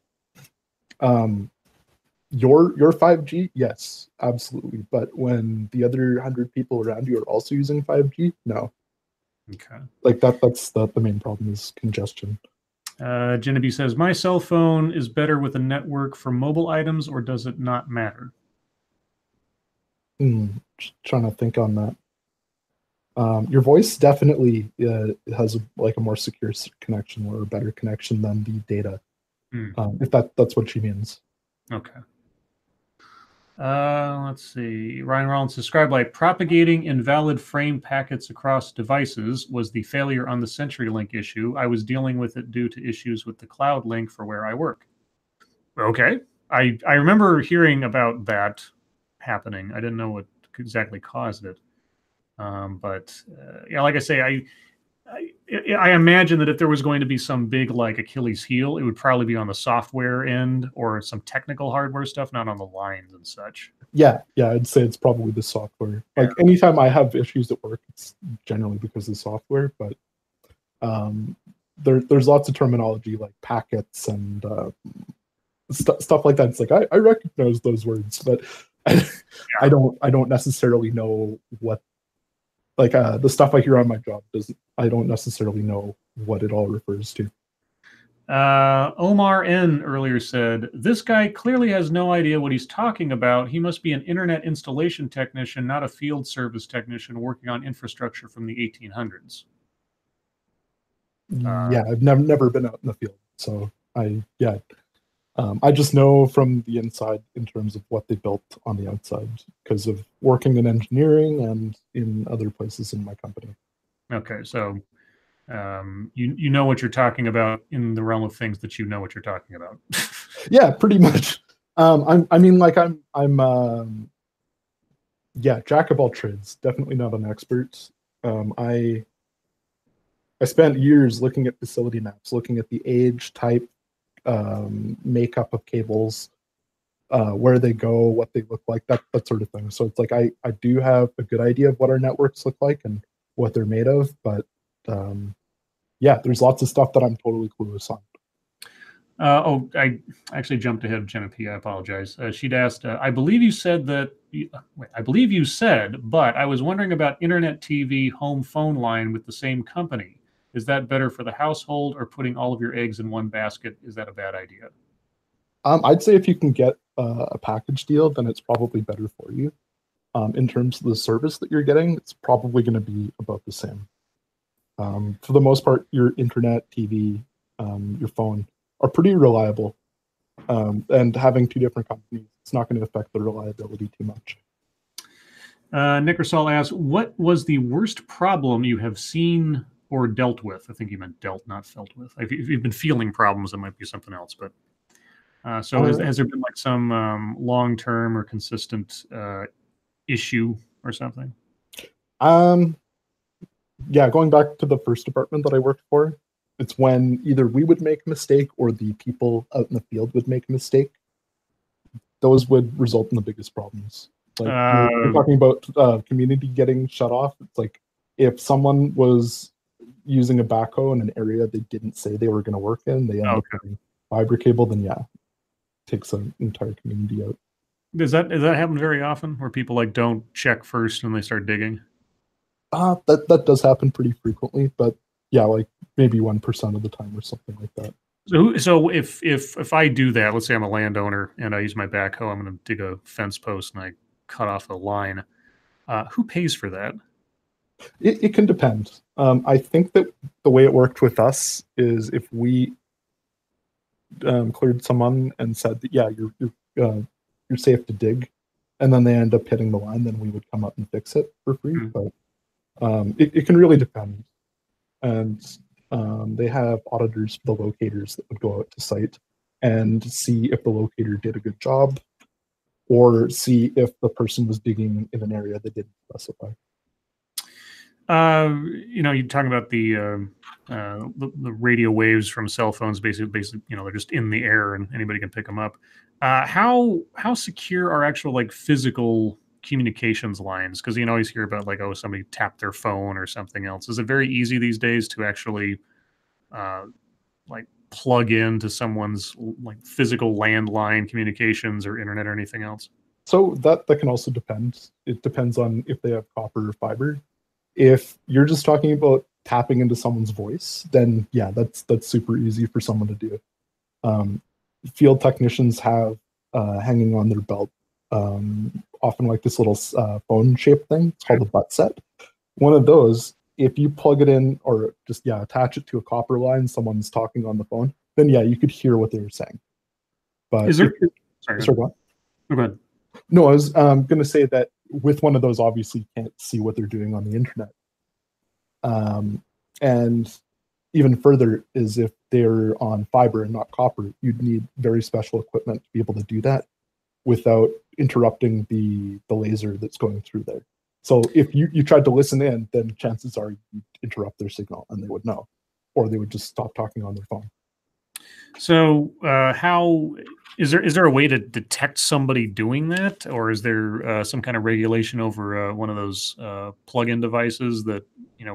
Your 5G, yes, absolutely. But when the other 100 people around you are also using 5G, no. Okay. Like that's the main problem is congestion. Genevieve says, my cell phone is better with a network for mobile items, or does it not matter? Just trying to think on that. Your voice definitely has a more secure connection or a better connection than the data. If that's what she means. Okay. Let's see. Ryan Rollins says, Scribe, like propagating invalid frame packets across devices was the failure on the CenturyLink issue. I was dealing with it due to issues with the cloud link for where I work. Okay. I remember hearing about that happening. I didn't know what exactly caused it. But like I say, I imagine that if there was going to be some big like Achilles heel, it would probably be on the software end or some technical hardware stuff, not on the lines and such. Yeah, I'd say it's probably the software. Like anytime I have issues at work, it's generally because of the software. But There's lots of terminology like packets and stuff like that. It's like I recognize those words, but I don't necessarily know what like the stuff I hear on my job doesn't. I don't necessarily know what it all refers to. Omar N earlier said, this guy clearly has no idea what he's talking about. He must be an internet installation technician, not a field service technician working on infrastructure from the 1800s. Yeah, I've never been out in the field, so I just know from the inside in terms of what they built on the outside because of working in engineering and in other places in my company. Okay, so you know what you're talking about in the realm of things that you know what you're talking about. Yeah, pretty much. I'm jack of all trades. Definitely not an expert. I spent years looking at facility maps, looking at the age, type, makeup of cables, where they go, what they look like, that sort of thing. So it's like I do have a good idea of what our networks look like and what they're made of, but yeah, there's lots of stuff that I'm totally clueless on. I actually jumped ahead of Jenna P. I apologize. She'd asked, I believe you said that, I believe you said, but I was wondering about internet TV home phone line with the same company. Is that better for the household or putting all of your eggs in one basket? Is that a bad idea? I'd say if you can get a package deal, then it's probably better for you. In terms of the service that you're getting, it's probably going to be about the same. For the most part, your internet, TV, your phone are pretty reliable. And having two different companies, it's not going to affect the reliability too much. Nickersall asks, what was the worst problem you have seen or dealt with? I think you meant dealt, not felt with. If you've been feeling problems, it might be something else. But has there been like some long-term or consistent issue or something? Yeah, going back to the first department that I worked for, it's when either we would make a mistake or the people out in the field would make a mistake. Those would result in the biggest problems. Like you're talking about community getting shut off. It's like if someone was using a backhoe in an area they didn't say they were going to work in, they end up getting fiber cable, then yeah, takes an entire community out. Does that happen very often where people like don't check first and they start digging? That does happen pretty frequently, but yeah, like maybe 1% of the time or something like that. So if I do that, let's say I'm a landowner and I use my backhoe, I'm going to dig a fence post and I cut off a line. Who pays for that? It can depend. I think that the way it worked with us is if we cleared someone and said that yeah, you're safe to dig, and then they end up hitting the line, then we would come up and fix it for free. But it can really depend. And they have auditors for the locators that would go out to site and see if the locator did a good job or see if the person was digging in an area they didn't specify. You're talking about the radio waves from cell phones, basically, they're just in the air and anybody can pick them up. How secure are actual like physical communications lines? Because you can always hear about like, oh, somebody tapped their phone or something else. Is it very easy these days to actually like plug into someone's like physical landline communications or internet or anything else? So that can also depend. It depends on if they have copper or fiber. If you're just talking about tapping into someone's voice, then yeah, that's super easy for someone to do. Field technicians have hanging on their belt often like this little phone-shaped thing. It's called a butt set. One of those, if you plug it in or just attach it to a copper line, someone's talking on the phone, then yeah, you could hear what they were saying. But is there? Sorry, go on. Go ahead. No, I was going to say that with one of those, obviously, you can't see what they're doing on the internet. And even further is if they're on fiber and not copper, you'd need very special equipment to be able to do that without interrupting the laser that's going through there. So if you tried to listen in, then chances are you'd interrupt their signal and they would know, or they would just stop talking on their phone. So how is there a way to detect somebody doing that, or is there some kind of regulation over one of those plug-in devices that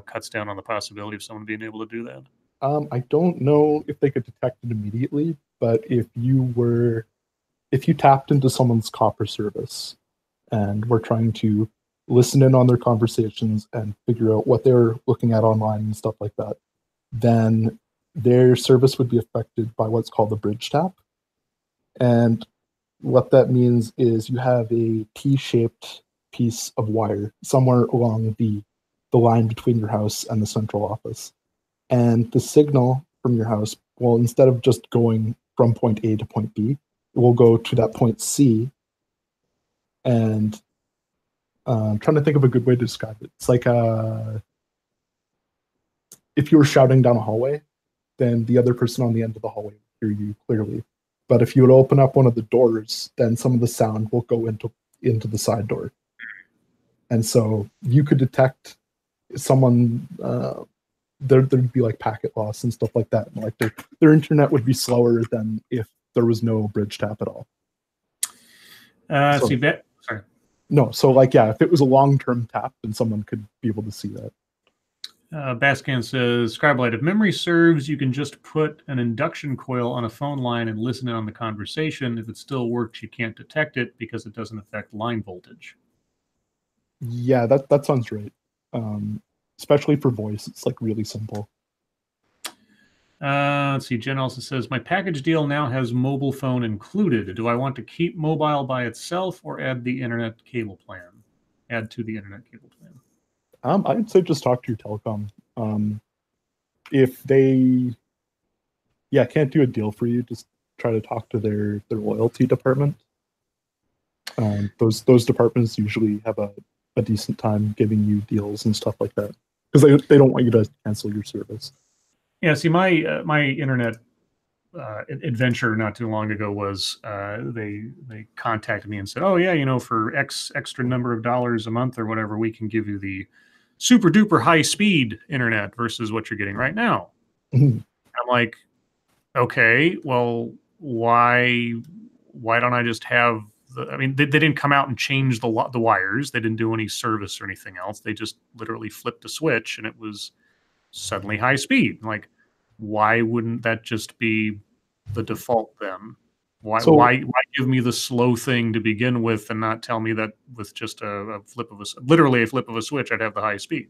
cuts down on the possibility of someone being able to do that? I don't know if they could detect it immediately, but if you tapped into someone's copper service and were trying to listen in on their conversations and figure out what they're looking at online and stuff like that, then their service would be affected by what's called a bridge tap. And what that means is you have a T-shaped piece of wire somewhere along the line between your house and the central office. And the signal from your house will, instead of just going from point A to point B, it will go to that point C. And I'm trying to think of a good way to describe it. It's like if you were shouting down a hallway, then the other person on the end of the hallway would hear you clearly. But if you would open up one of the doors, then some of the sound will go into the side door. And so you could detect someone, there'd be like packet loss and stuff like that. And like their internet would be slower than if there was no bridge tap at all. Sorry. No, so like, yeah, if it was a long-term tap, then someone could be able to see that. Bascan says, Scribe, if memory serves, you can just put an induction coil on a phone line and listen in on the conversation. If it still works, you can't detect it because it doesn't affect line voltage. Yeah, that sounds right. Especially for voice, it's like really simple. Let's see. Jen also says, my package deal now has mobile phone included. Do I want to keep mobile by itself or add the internet cable plan? Add to the internet cable plan. I'd say just talk to your telecom. If they, can't do a deal for you, just try to talk to their loyalty department. Those departments usually have a decent time giving you deals and stuff like that because they don't want you to cancel your service. Yeah, see, my internet adventure not too long ago was they contacted me and said, oh yeah, for X extra number of dollars a month or whatever, we can give you the super duper high speed internet versus what you're getting right now. Mm-hmm. I'm like, okay, well, why don't I just have they didn't come out and change the wires. They didn't do any service or anything else. They just literally flipped a switch and it was suddenly high speed. Like, why wouldn't that just be the default then? Why give me the slow thing to begin with and not tell me that with just a flip of a switch, I'd have the high speed?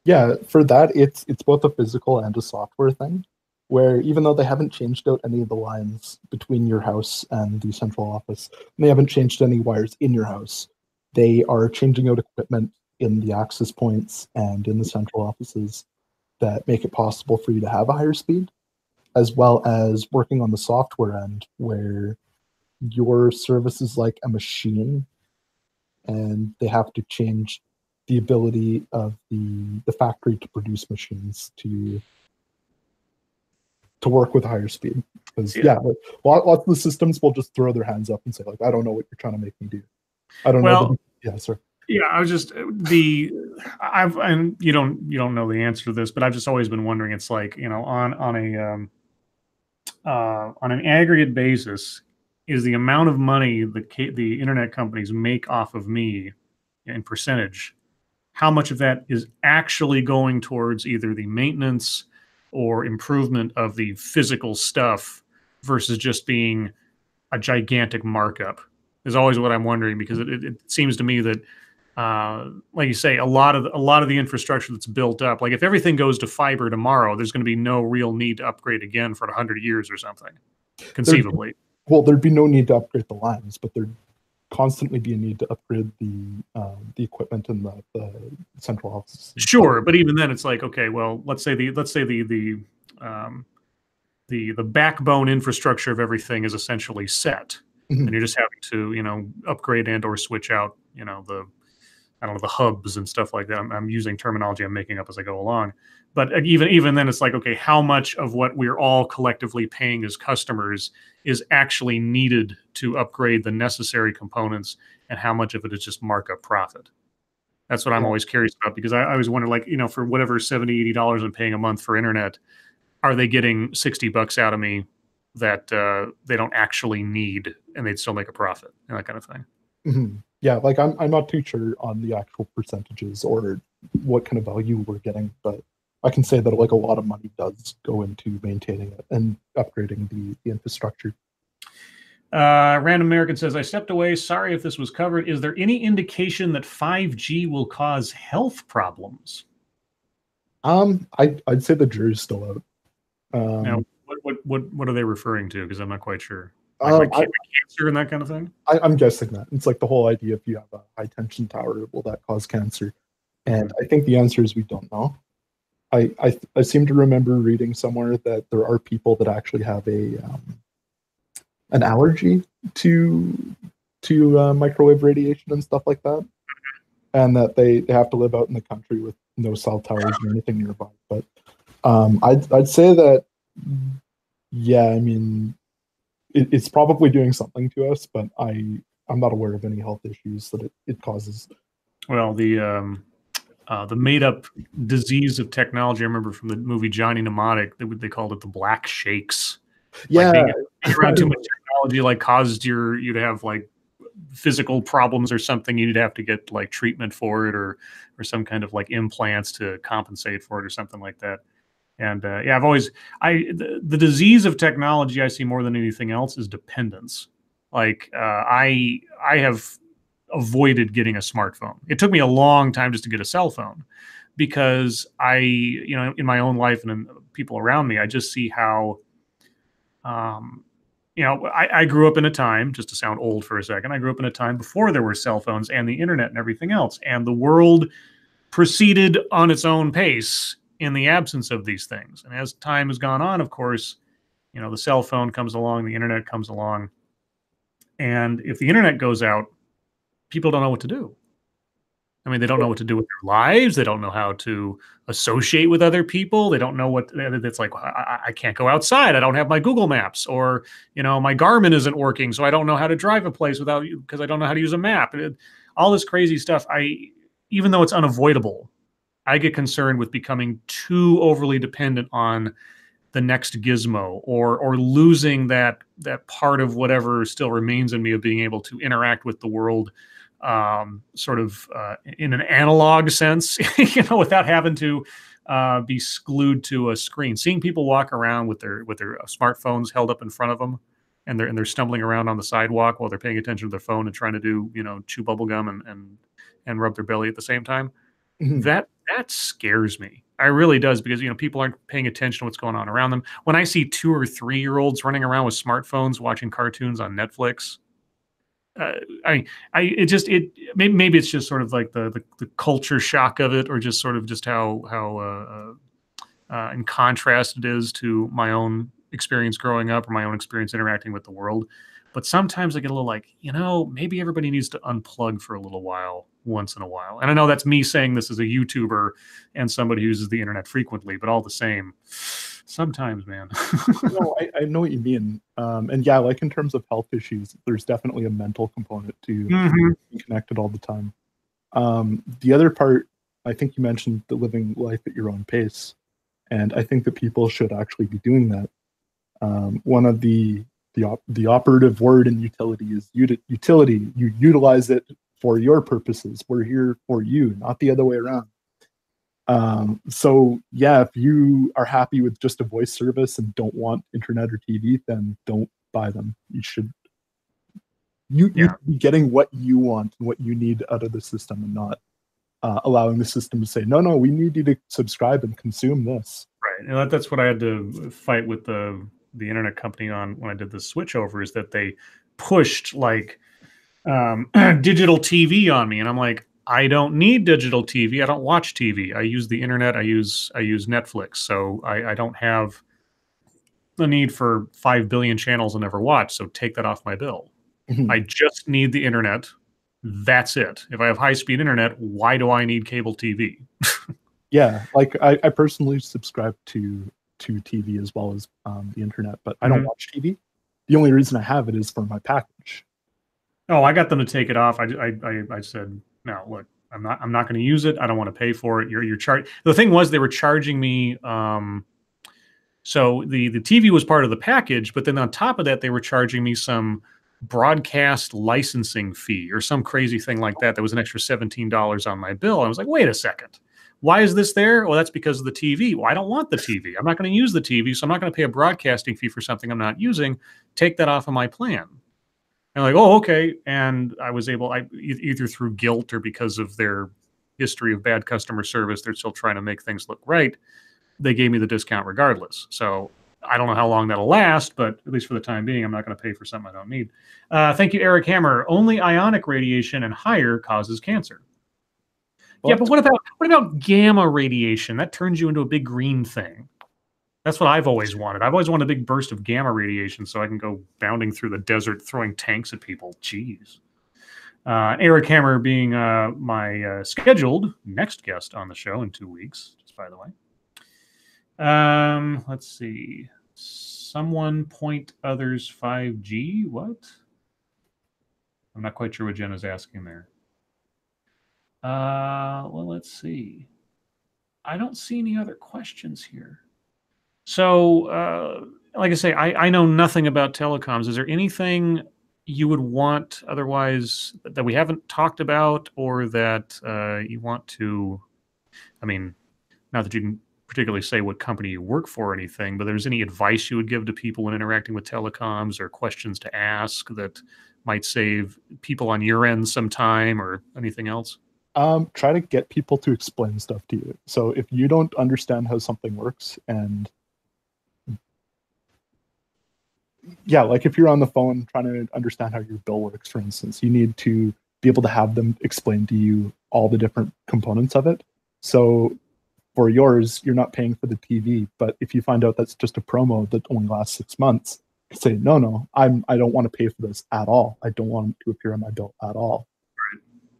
Yeah, for that, it's both a physical and a software thing, where even though they haven't changed out any of the lines between your house and the central office, and they haven't changed any wires in your house, they are changing out equipment in the access points and in the central offices that make it possible for you to have a higher speed, as well as working on the software end where your service is like a machine and they have to change the ability of the factory to produce machines to work with higher speed. Because lots of the systems will just throw their hands up and say, like, I don't know what you're trying to make me do. I don't know. Sorry. Yeah, I was just and you don't know the answer to this, but I've just always been wondering. It's like, on an aggregate basis, is the amount of money the internet companies make off of me in percentage, how much of that is actually going towards either the maintenance or improvement of the physical stuff versus just being a gigantic markup is always what I'm wondering, because it seems to me that like you say, a lot of the infrastructure that's built up, like if everything goes to fiber tomorrow, there's going to be no real need to upgrade again for 100 years or something, conceivably. There'd be no need to upgrade the lines, but there'd constantly be a need to upgrade the equipment in the central office. Sure, but even then, it's like, okay, well, let's say the backbone infrastructure of everything is essentially set, and you're just having to upgrade and or switch out the hubs and stuff like that. I'm using terminology I'm making up as I go along. But even then, it's like, okay, how much of what we're all collectively paying as customers is actually needed to upgrade the necessary components, and how much of it is just markup profit? That's what I'm always curious about, because I always wonder, like, for whatever $70, $80 I'm paying a month for internet, are they getting $60 out of me that they don't actually need, and they'd still make a profit, and that kind of thing? Mm-hmm. Yeah, like I'm not too sure on the actual percentages or what kind of value we're getting, but I can say that like a lot of money does go into maintaining it and upgrading the infrastructure. Random American says, I stepped away. Sorry if this was covered. Is there any indication that 5G will cause health problems? I'd say the jury's still out. Now, what are they referring to? Because I'm not quite sure. Um, Like I, cancer and that kind of thing? I'm guessing that it's like the whole idea: if you have a high tension tower, will that cause cancer? And I think the answer is we don't know. I seem to remember reading somewhere that there are people that actually have a an allergy to microwave radiation and stuff like that, and that they have to live out in the country with no cell towers or anything nearby. But I'd say that yeah, I mean it's probably doing something to us, but I'm not aware of any health issues that it causes. Well, the made-up disease of technology, I remember from the movie Johnny Mnemonic, they called it the black shakes. Yeah, Like being around too much technology like caused you to have like physical problems or something. You'd have to get like treatment for it or some kind of like implants to compensate for it or something like that. And yeah, the disease of technology I see more than anything else is dependence. Like I have avoided getting a smartphone. It took me a long time just to get a cell phone because in my own life and in people around me, I just see how, I grew up in a time, just to sound old for a second, I grew up in a time before there were cell phones and the internet and everything else. And the world proceeded on its own pace in the absence of these things. And as time has gone on, of course, the cell phone comes along, the internet comes along. And if the internet goes out, people don't know what to do. I mean, they don't know what to do with their lives. They don't know how to associate with other people. They don't know what it's like. I can't go outside. I don't have my Google Maps, or my Garmin isn't working, so I don't know how to drive a place because I don't know how to use a map. All this crazy stuff. Even though it's unavoidable, I get concerned with becoming too overly dependent on the next gizmo or losing that part of whatever still remains in me of being able to interact with the world sort of in an analog sense, without having to be glued to a screen. Seeing people walk around with their smartphones held up in front of them, and they're stumbling around on the sidewalk while they're paying attention to their phone and trying to do chew bubble gum and rub their belly at the same time. Mhm. That scares me. It really does, because people aren't paying attention to what's going on around them. When I see 2 or 3-year-olds running around with smartphones watching cartoons on Netflix, maybe it's just sort of like the culture shock of it, or just sort of just how in contrast it is to my own experience growing up or my own experience interacting with the world. But sometimes I get a little like, maybe everybody needs to unplug for a little while, once in a while. And I know that's me saying this as a YouTuber and somebody who uses the internet frequently, but all the same, sometimes, man. No, I know what you mean. And yeah, like in terms of health issues, there's definitely a mental component to being connected all the time. The other part, I think you mentioned the living life at your own pace. And I think that people should actually be doing that. One of the operative word in utility is utility. You utilize it for your purposes. We're here for you, not the other way around. So yeah, if you are happy with just a voice service and don't want internet or TV, then don't buy them. You'd be getting what you want and what you need out of the system, and not allowing the system to say, no, we need you to subscribe and consume this. Right. And that's what I had to fight with the internet company on when I did the switchover, is that they pushed like digital TV on me. And I'm like, I don't need digital TV. I don't watch TV. I use the internet. I use Netflix. So I don't have the need for 5 billion channels I never watch. So take that off my bill. I just need the internet. That's it. If I have high-speed internet, why do I need cable TV? Yeah, like I personally subscribe to TV as well as the internet, but I don't watch TV. The only reason I have it is for my package. Oh, I got them to take it off. I said, no, look, I'm not going to use it. I don't want to pay for it. You're charged. The thing was, they were charging me. So the TV was part of the package, but then on top of that, they were charging me some broadcast licensing fee or some crazy thing like that. That was an extra $17 on my bill. I was like, wait a second. Why is this there? Well, that's because of the TV. Well, I don't want the TV. I'm not going to use the TV, so I'm not going to pay a broadcasting fee for something I'm not using. Take that off of my plan. And like, oh, okay. And I was able, either through guilt or because of their history of bad customer service, they're still trying to make things look right. They gave me the discount regardless. So I don't know how long that'll last, but at least for the time being, I'm not going to pay for something I don't need. Thank you, Eric Hammer. Only ionic radiation and higher causes cancer. What? Yeah, but what about gamma radiation? That turns you into a big green thing. That's what I've always wanted. I've always wanted a big burst of gamma radiation so I can go bounding through the desert throwing tanks at people. Jeez. Eric Hammer being my scheduled next guest on the show in 2 weeks, just by the way. Let's see. Someone point others 5G. What? I'm not quite sure what Jen is asking there. Well, let's see. I don't see any other questions here. So, like I say, I know nothing about telecoms. Is there anything you would want otherwise that we haven't talked about, or that you want to? I mean, not that you can particularly say what company you work for or anything, but there's any advice you would give to people when interacting with telecoms, or questions to ask that might save people on your end some time, or anything else? Try to get people to explain stuff to you. So if you don't understand how something works, and yeah, like if you're on the phone trying to understand how your bill works, for instance, you need to be able to have them explain to you all the different components of it. So for yours, you're not paying for the TV, but if you find out that's just a promo that only lasts 6 months, say, no, I don't want to pay for this at all. I don't want it to appear on my bill at all.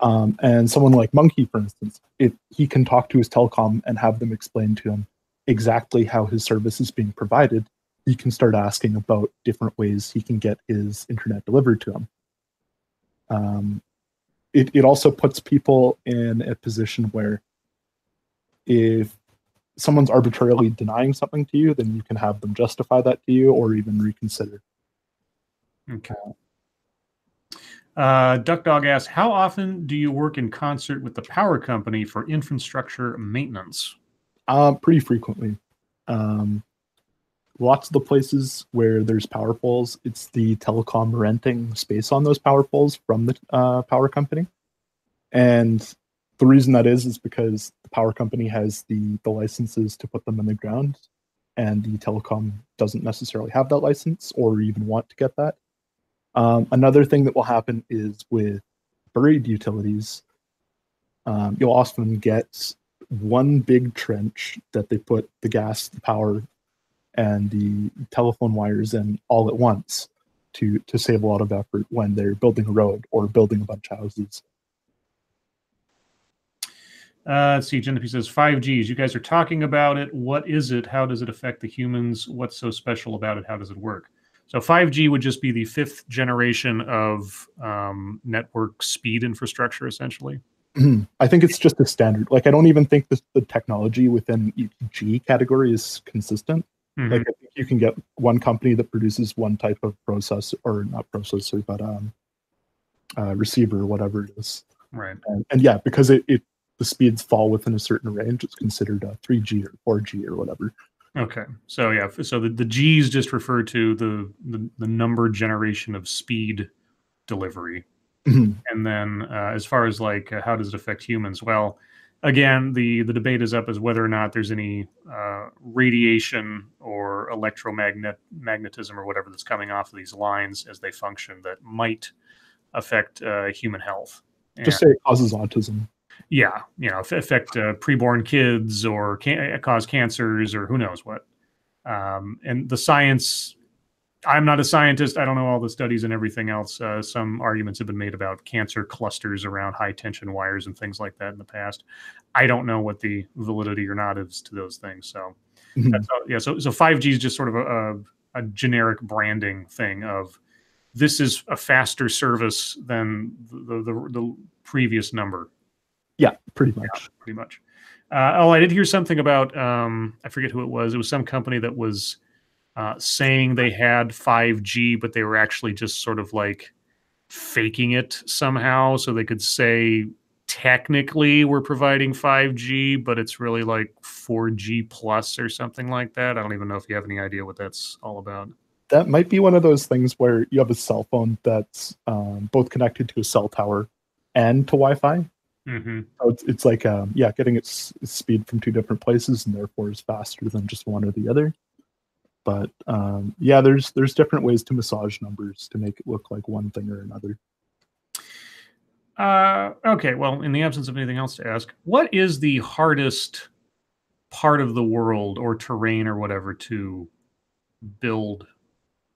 And someone like Monkey, for instance, if he can talk to his telecom and have them explain to him exactly how his service is being provided, he can start asking about different ways he can get his internet delivered to him. It also puts people in a position where if someone's arbitrarily denying something to you, then you can have them justify that to you or even reconsider. Okay. Duck Dog asks, how often do you work in concert with the power company for infrastructure maintenance? Pretty frequently. Lots of the places where there's power poles, it's the telecom renting space on those power poles from the power company. And the reason that is because the power company has the licenses to put them in the ground, and the telecom doesn't necessarily have that license or even want to get that. Another thing that will happen is with buried utilities, you'll often get one big trench that they put the gas, the power, and the telephone wires in all at once to save a lot of effort when they're building a road or building a bunch of houses. Let's see, Genevieve says 5Gs. You guys are talking about it. What is it? How does it affect the humans? What's so special about it? How does it work? So 5G would just be the 5th generation of network speed infrastructure, essentially. I think it's just a standard. Like, I don't even think the technology within each G category is consistent. Mm-hmm. Like, I think you can get one company that produces one type of processor, or not processor, but receiver, whatever it is. Right. And yeah, because the speeds fall within a certain range, it's considered a 3G or 4G or whatever. Okay. So yeah, so the G's just refer to the number generation of speed delivery. Mm-hmm. And then as far as like how does it affect humans? Well, again, the debate is up as whether or not there's any radiation or electromagnetism or whatever that's coming off of these lines as they function that might affect human health. Just say it causes autism. Yeah, affect preborn kids or cause cancers or who knows what. And the science, I'm not a scientist. I don't know all the studies and everything else. Some arguments have been made about cancer clusters around high tension wires and things like that in the past. I don't know what the validity or not is to those things. So, mm-hmm. So 5G is just sort of a generic branding thing of this is a faster service than the previous number. Yeah, pretty much. Yeah, pretty much. I did hear something about, I forget who it was. It was some company that was saying they had 5G, but they were actually just sort of like faking it somehow so they could say technically we're providing 5G, but it's really like 4G plus or something like that. I don't even know if you have any idea what that's all about. That might be one of those things where you have a cell phone that's both connected to a cell tower and to Wi-Fi. Mm-hmm. So it's like getting its speed from two different places, and therefore is faster than just one or the other. But there's different ways to massage numbers to make it look like one thing or another. Okay, well, in the absence of anything else to ask, what is the hardest part of the world or terrain or whatever to build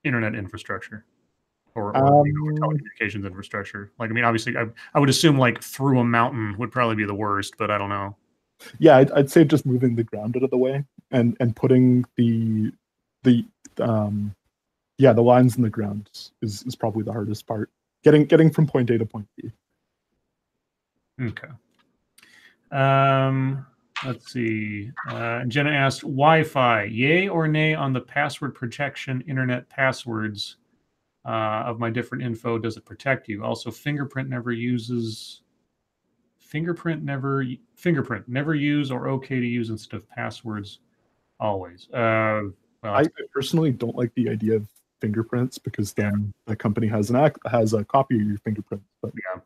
internet infrastructure or telecommunications infrastructure? Like, I mean, obviously, I would assume like through a mountain would probably be the worst, but I don't know. Yeah, I'd say just moving the ground out of the way and putting the lines in the ground is probably the hardest part. Getting from point A to point B. Okay. Let's see. Jenna asked, Wi-Fi, yay or nay on the password protection internet passwords of my different info? Does it protect you? Also, fingerprint never use or okay to use instead of passwords always. Well, I personally don't like the idea of fingerprints because then the company has a copy of your fingerprints. But yeah.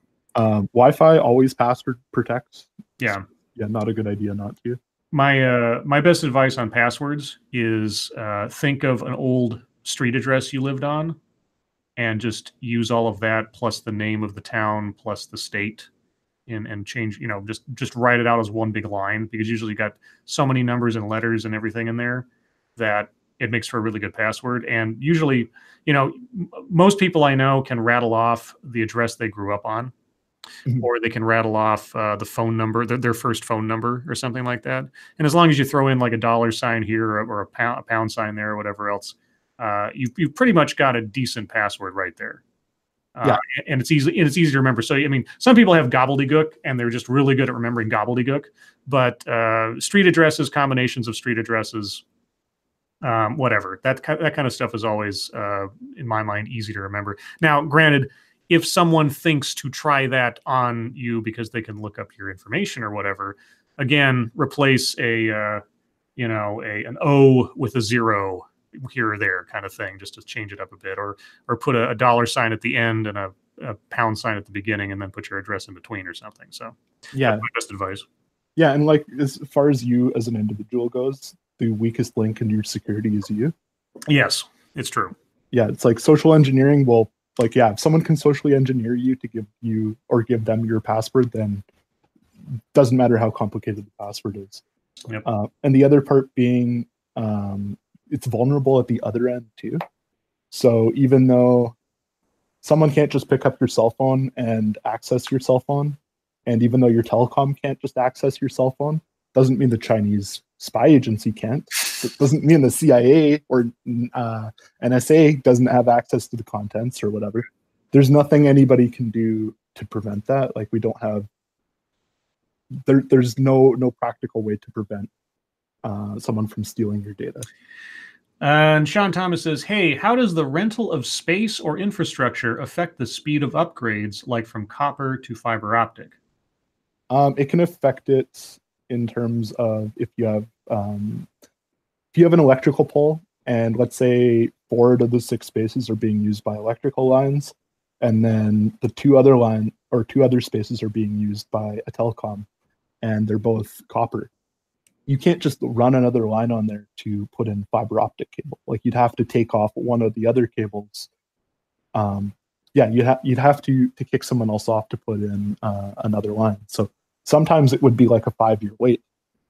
Wi-Fi always password protects. Yeah. Yeah, not a good idea not to. My best advice on passwords is think of an old street address you lived on and just use all of that plus the name of the town plus the state and change, just write it out as one big line, because usually you got so many numbers and letters and everything in there that it makes for a really good password. And usually, most people I know can rattle off the address they grew up on. Mm-hmm. Or they can rattle off the phone number, their first phone number or something like that. And as long as you throw in like a $sign here or a pound sign there or whatever else, you've pretty much got a decent password right there. And it's easy to remember. So, I mean, some people have gobbledygook and they're just really good at remembering gobbledygook, but street addresses, combinations of street addresses, whatever, that kind of stuff is always, in my mind, easy to remember. Now, granted, if someone thinks to try that on you because they can look up your information or whatever, again, replace an O with a 0 here or there kind of thing, just to change it up a bit, or put a $sign at the end and a pound sign at the beginning, and then put your address in between or something. So that's my best advice. Yeah, and like as far as you as an individual goes, the weakest link in your security is you. Yes, it's true. Yeah, it's like social engineering will. Like, yeah, if someone can socially engineer you to give you or give them your password, then it doesn't matter how complicated the password is. Yep. And the other part being it's vulnerable at the other end too. So even though someone can't just pick up your cell phone and access your cell phone, and even though your telecom can't just access your cell phone, doesn't mean the Chinese spy agency can't. It doesn't mean the CIA or NSA doesn't have access to the contents or whatever. There's nothing anybody can do to prevent that. Like, we don't have there's no practical way to prevent someone from stealing your data. And Sean Thomas says, hey, how does the rental of space or infrastructure affect the speed of upgrades, like from copper to fiber optic? It can affect it in terms of if you have an electrical pole, and let's say 4 of the 6 spaces are being used by electrical lines, and then the 2 other spaces are being used by a telecom, and they're both copper. You can't just run another line on there to put in fiber optic cable. Like, you'd have to take off one of the other cables. You'd have to kick someone else off to put in another line. So sometimes it would be like a 5-year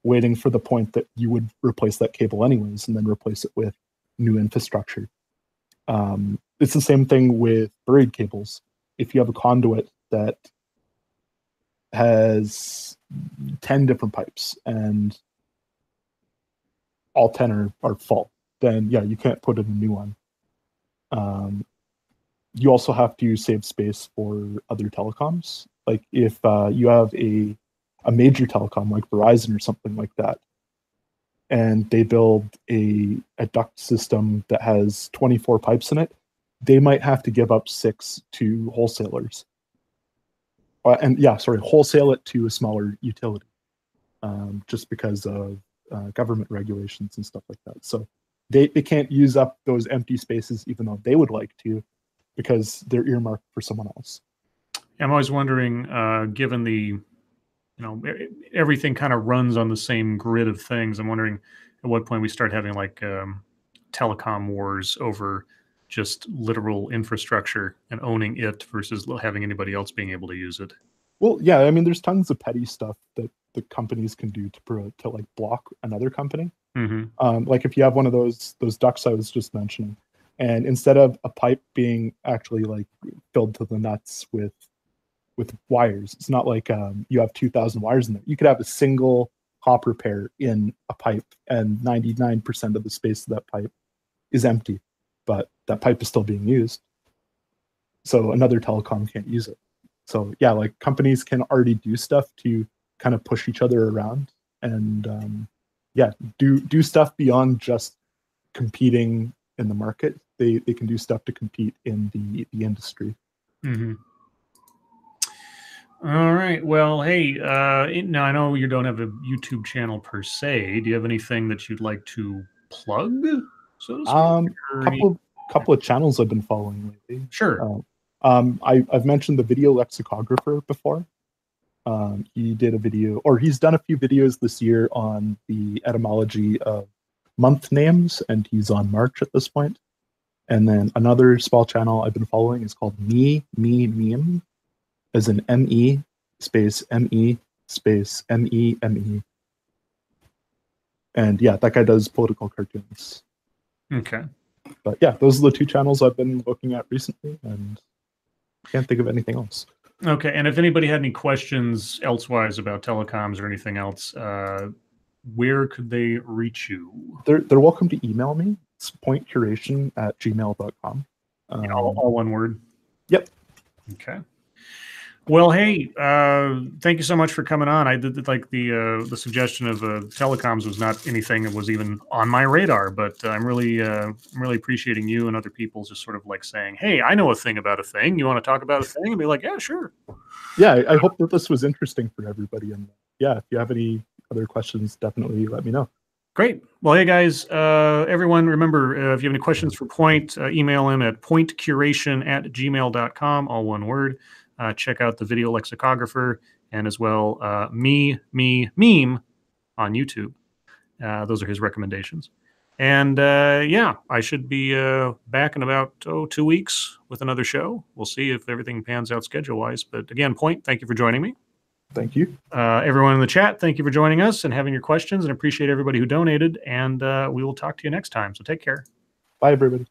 waiting for the point that you would replace that cable anyways, and then replace it with new infrastructure. It's the same thing with buried cables. If you have a conduit that has 10 different pipes and all 10 are full, then you can't put in a new one. You also have to save space for other telecoms. Like, if you have a major telecom like Verizon or something like that, and they build a duct system that has 24 pipes in it, they might have to give up 6 to wholesalers. and yeah, sorry, wholesale it to a smaller utility, just because of government regulations and stuff like that. So they can't use up those empty spaces, even though they would like to, because they're earmarked for someone else. I'm always wondering, given the, everything kind of runs on the same grid of things. I'm wondering at what point we start having like telecom wars over just literal infrastructure and owning it versus having anybody else being able to use it. Well, yeah, I mean, there's tons of petty stuff that the companies can do to like block another company. Like if you have one of those ducts I was just mentioning, and instead of a pipe being actually like filled to the nuts with wires, it's not like you have 2,000 wires in there. You could have a single copper pair in a pipe, and 99% of the space of that pipe is empty, but that pipe is still being used. So another telecom can't use it. So yeah, like companies can already do stuff to kind of push each other around, and yeah, do stuff beyond just competing in the market. They can do stuff to compete in the industry. All right. Well, hey, now I know you don't have a YouTube channel per se. Do you have anything that you'd like to plug, so to speak? Couple of channels I've been following lately. Sure. I've mentioned the video lexicographer before. He did a video, or he's done a few videos this year on the etymology of month names, and he's on March at this point. And then another small channel I've been following is called Meme, as in ME space ME space ME. And yeah, that guy does political cartoons. Okay. But yeah, those are the two channels I've been looking at recently, and can't think of anything else. Okay, and if anybody had any questions elsewise about telecoms or anything else, where could they reach you? They're welcome to email me. It's pointcuration@gmail.com. All one word? Yep. Okay. Well, hey, thank you so much for coming on. I did like the suggestion of telecoms was not anything that was even on my radar, but I'm really appreciating you and other people just sort of like saying, "Hey, I know a thing about a thing. You want to talk about a thing?" And be like, "Yeah, sure." Yeah, I hope that this was interesting for everybody. And yeah, if you have any other questions, definitely let me know. Great. Well, hey guys, everyone, remember if you have any questions for Point, email him at pointcuration@gmail.com, all one word. Check out the video lexicographer and as well meme on YouTube. Those are his recommendations. And yeah, I should be back in about 2 weeks with another show. We'll see if everything pans out schedule-wise. But again, Point, thank you for joining me. Thank you. Everyone in the chat, thank you for joining us and having your questions, and appreciate everybody who donated. And we will talk to you next time. So take care. Bye, everybody.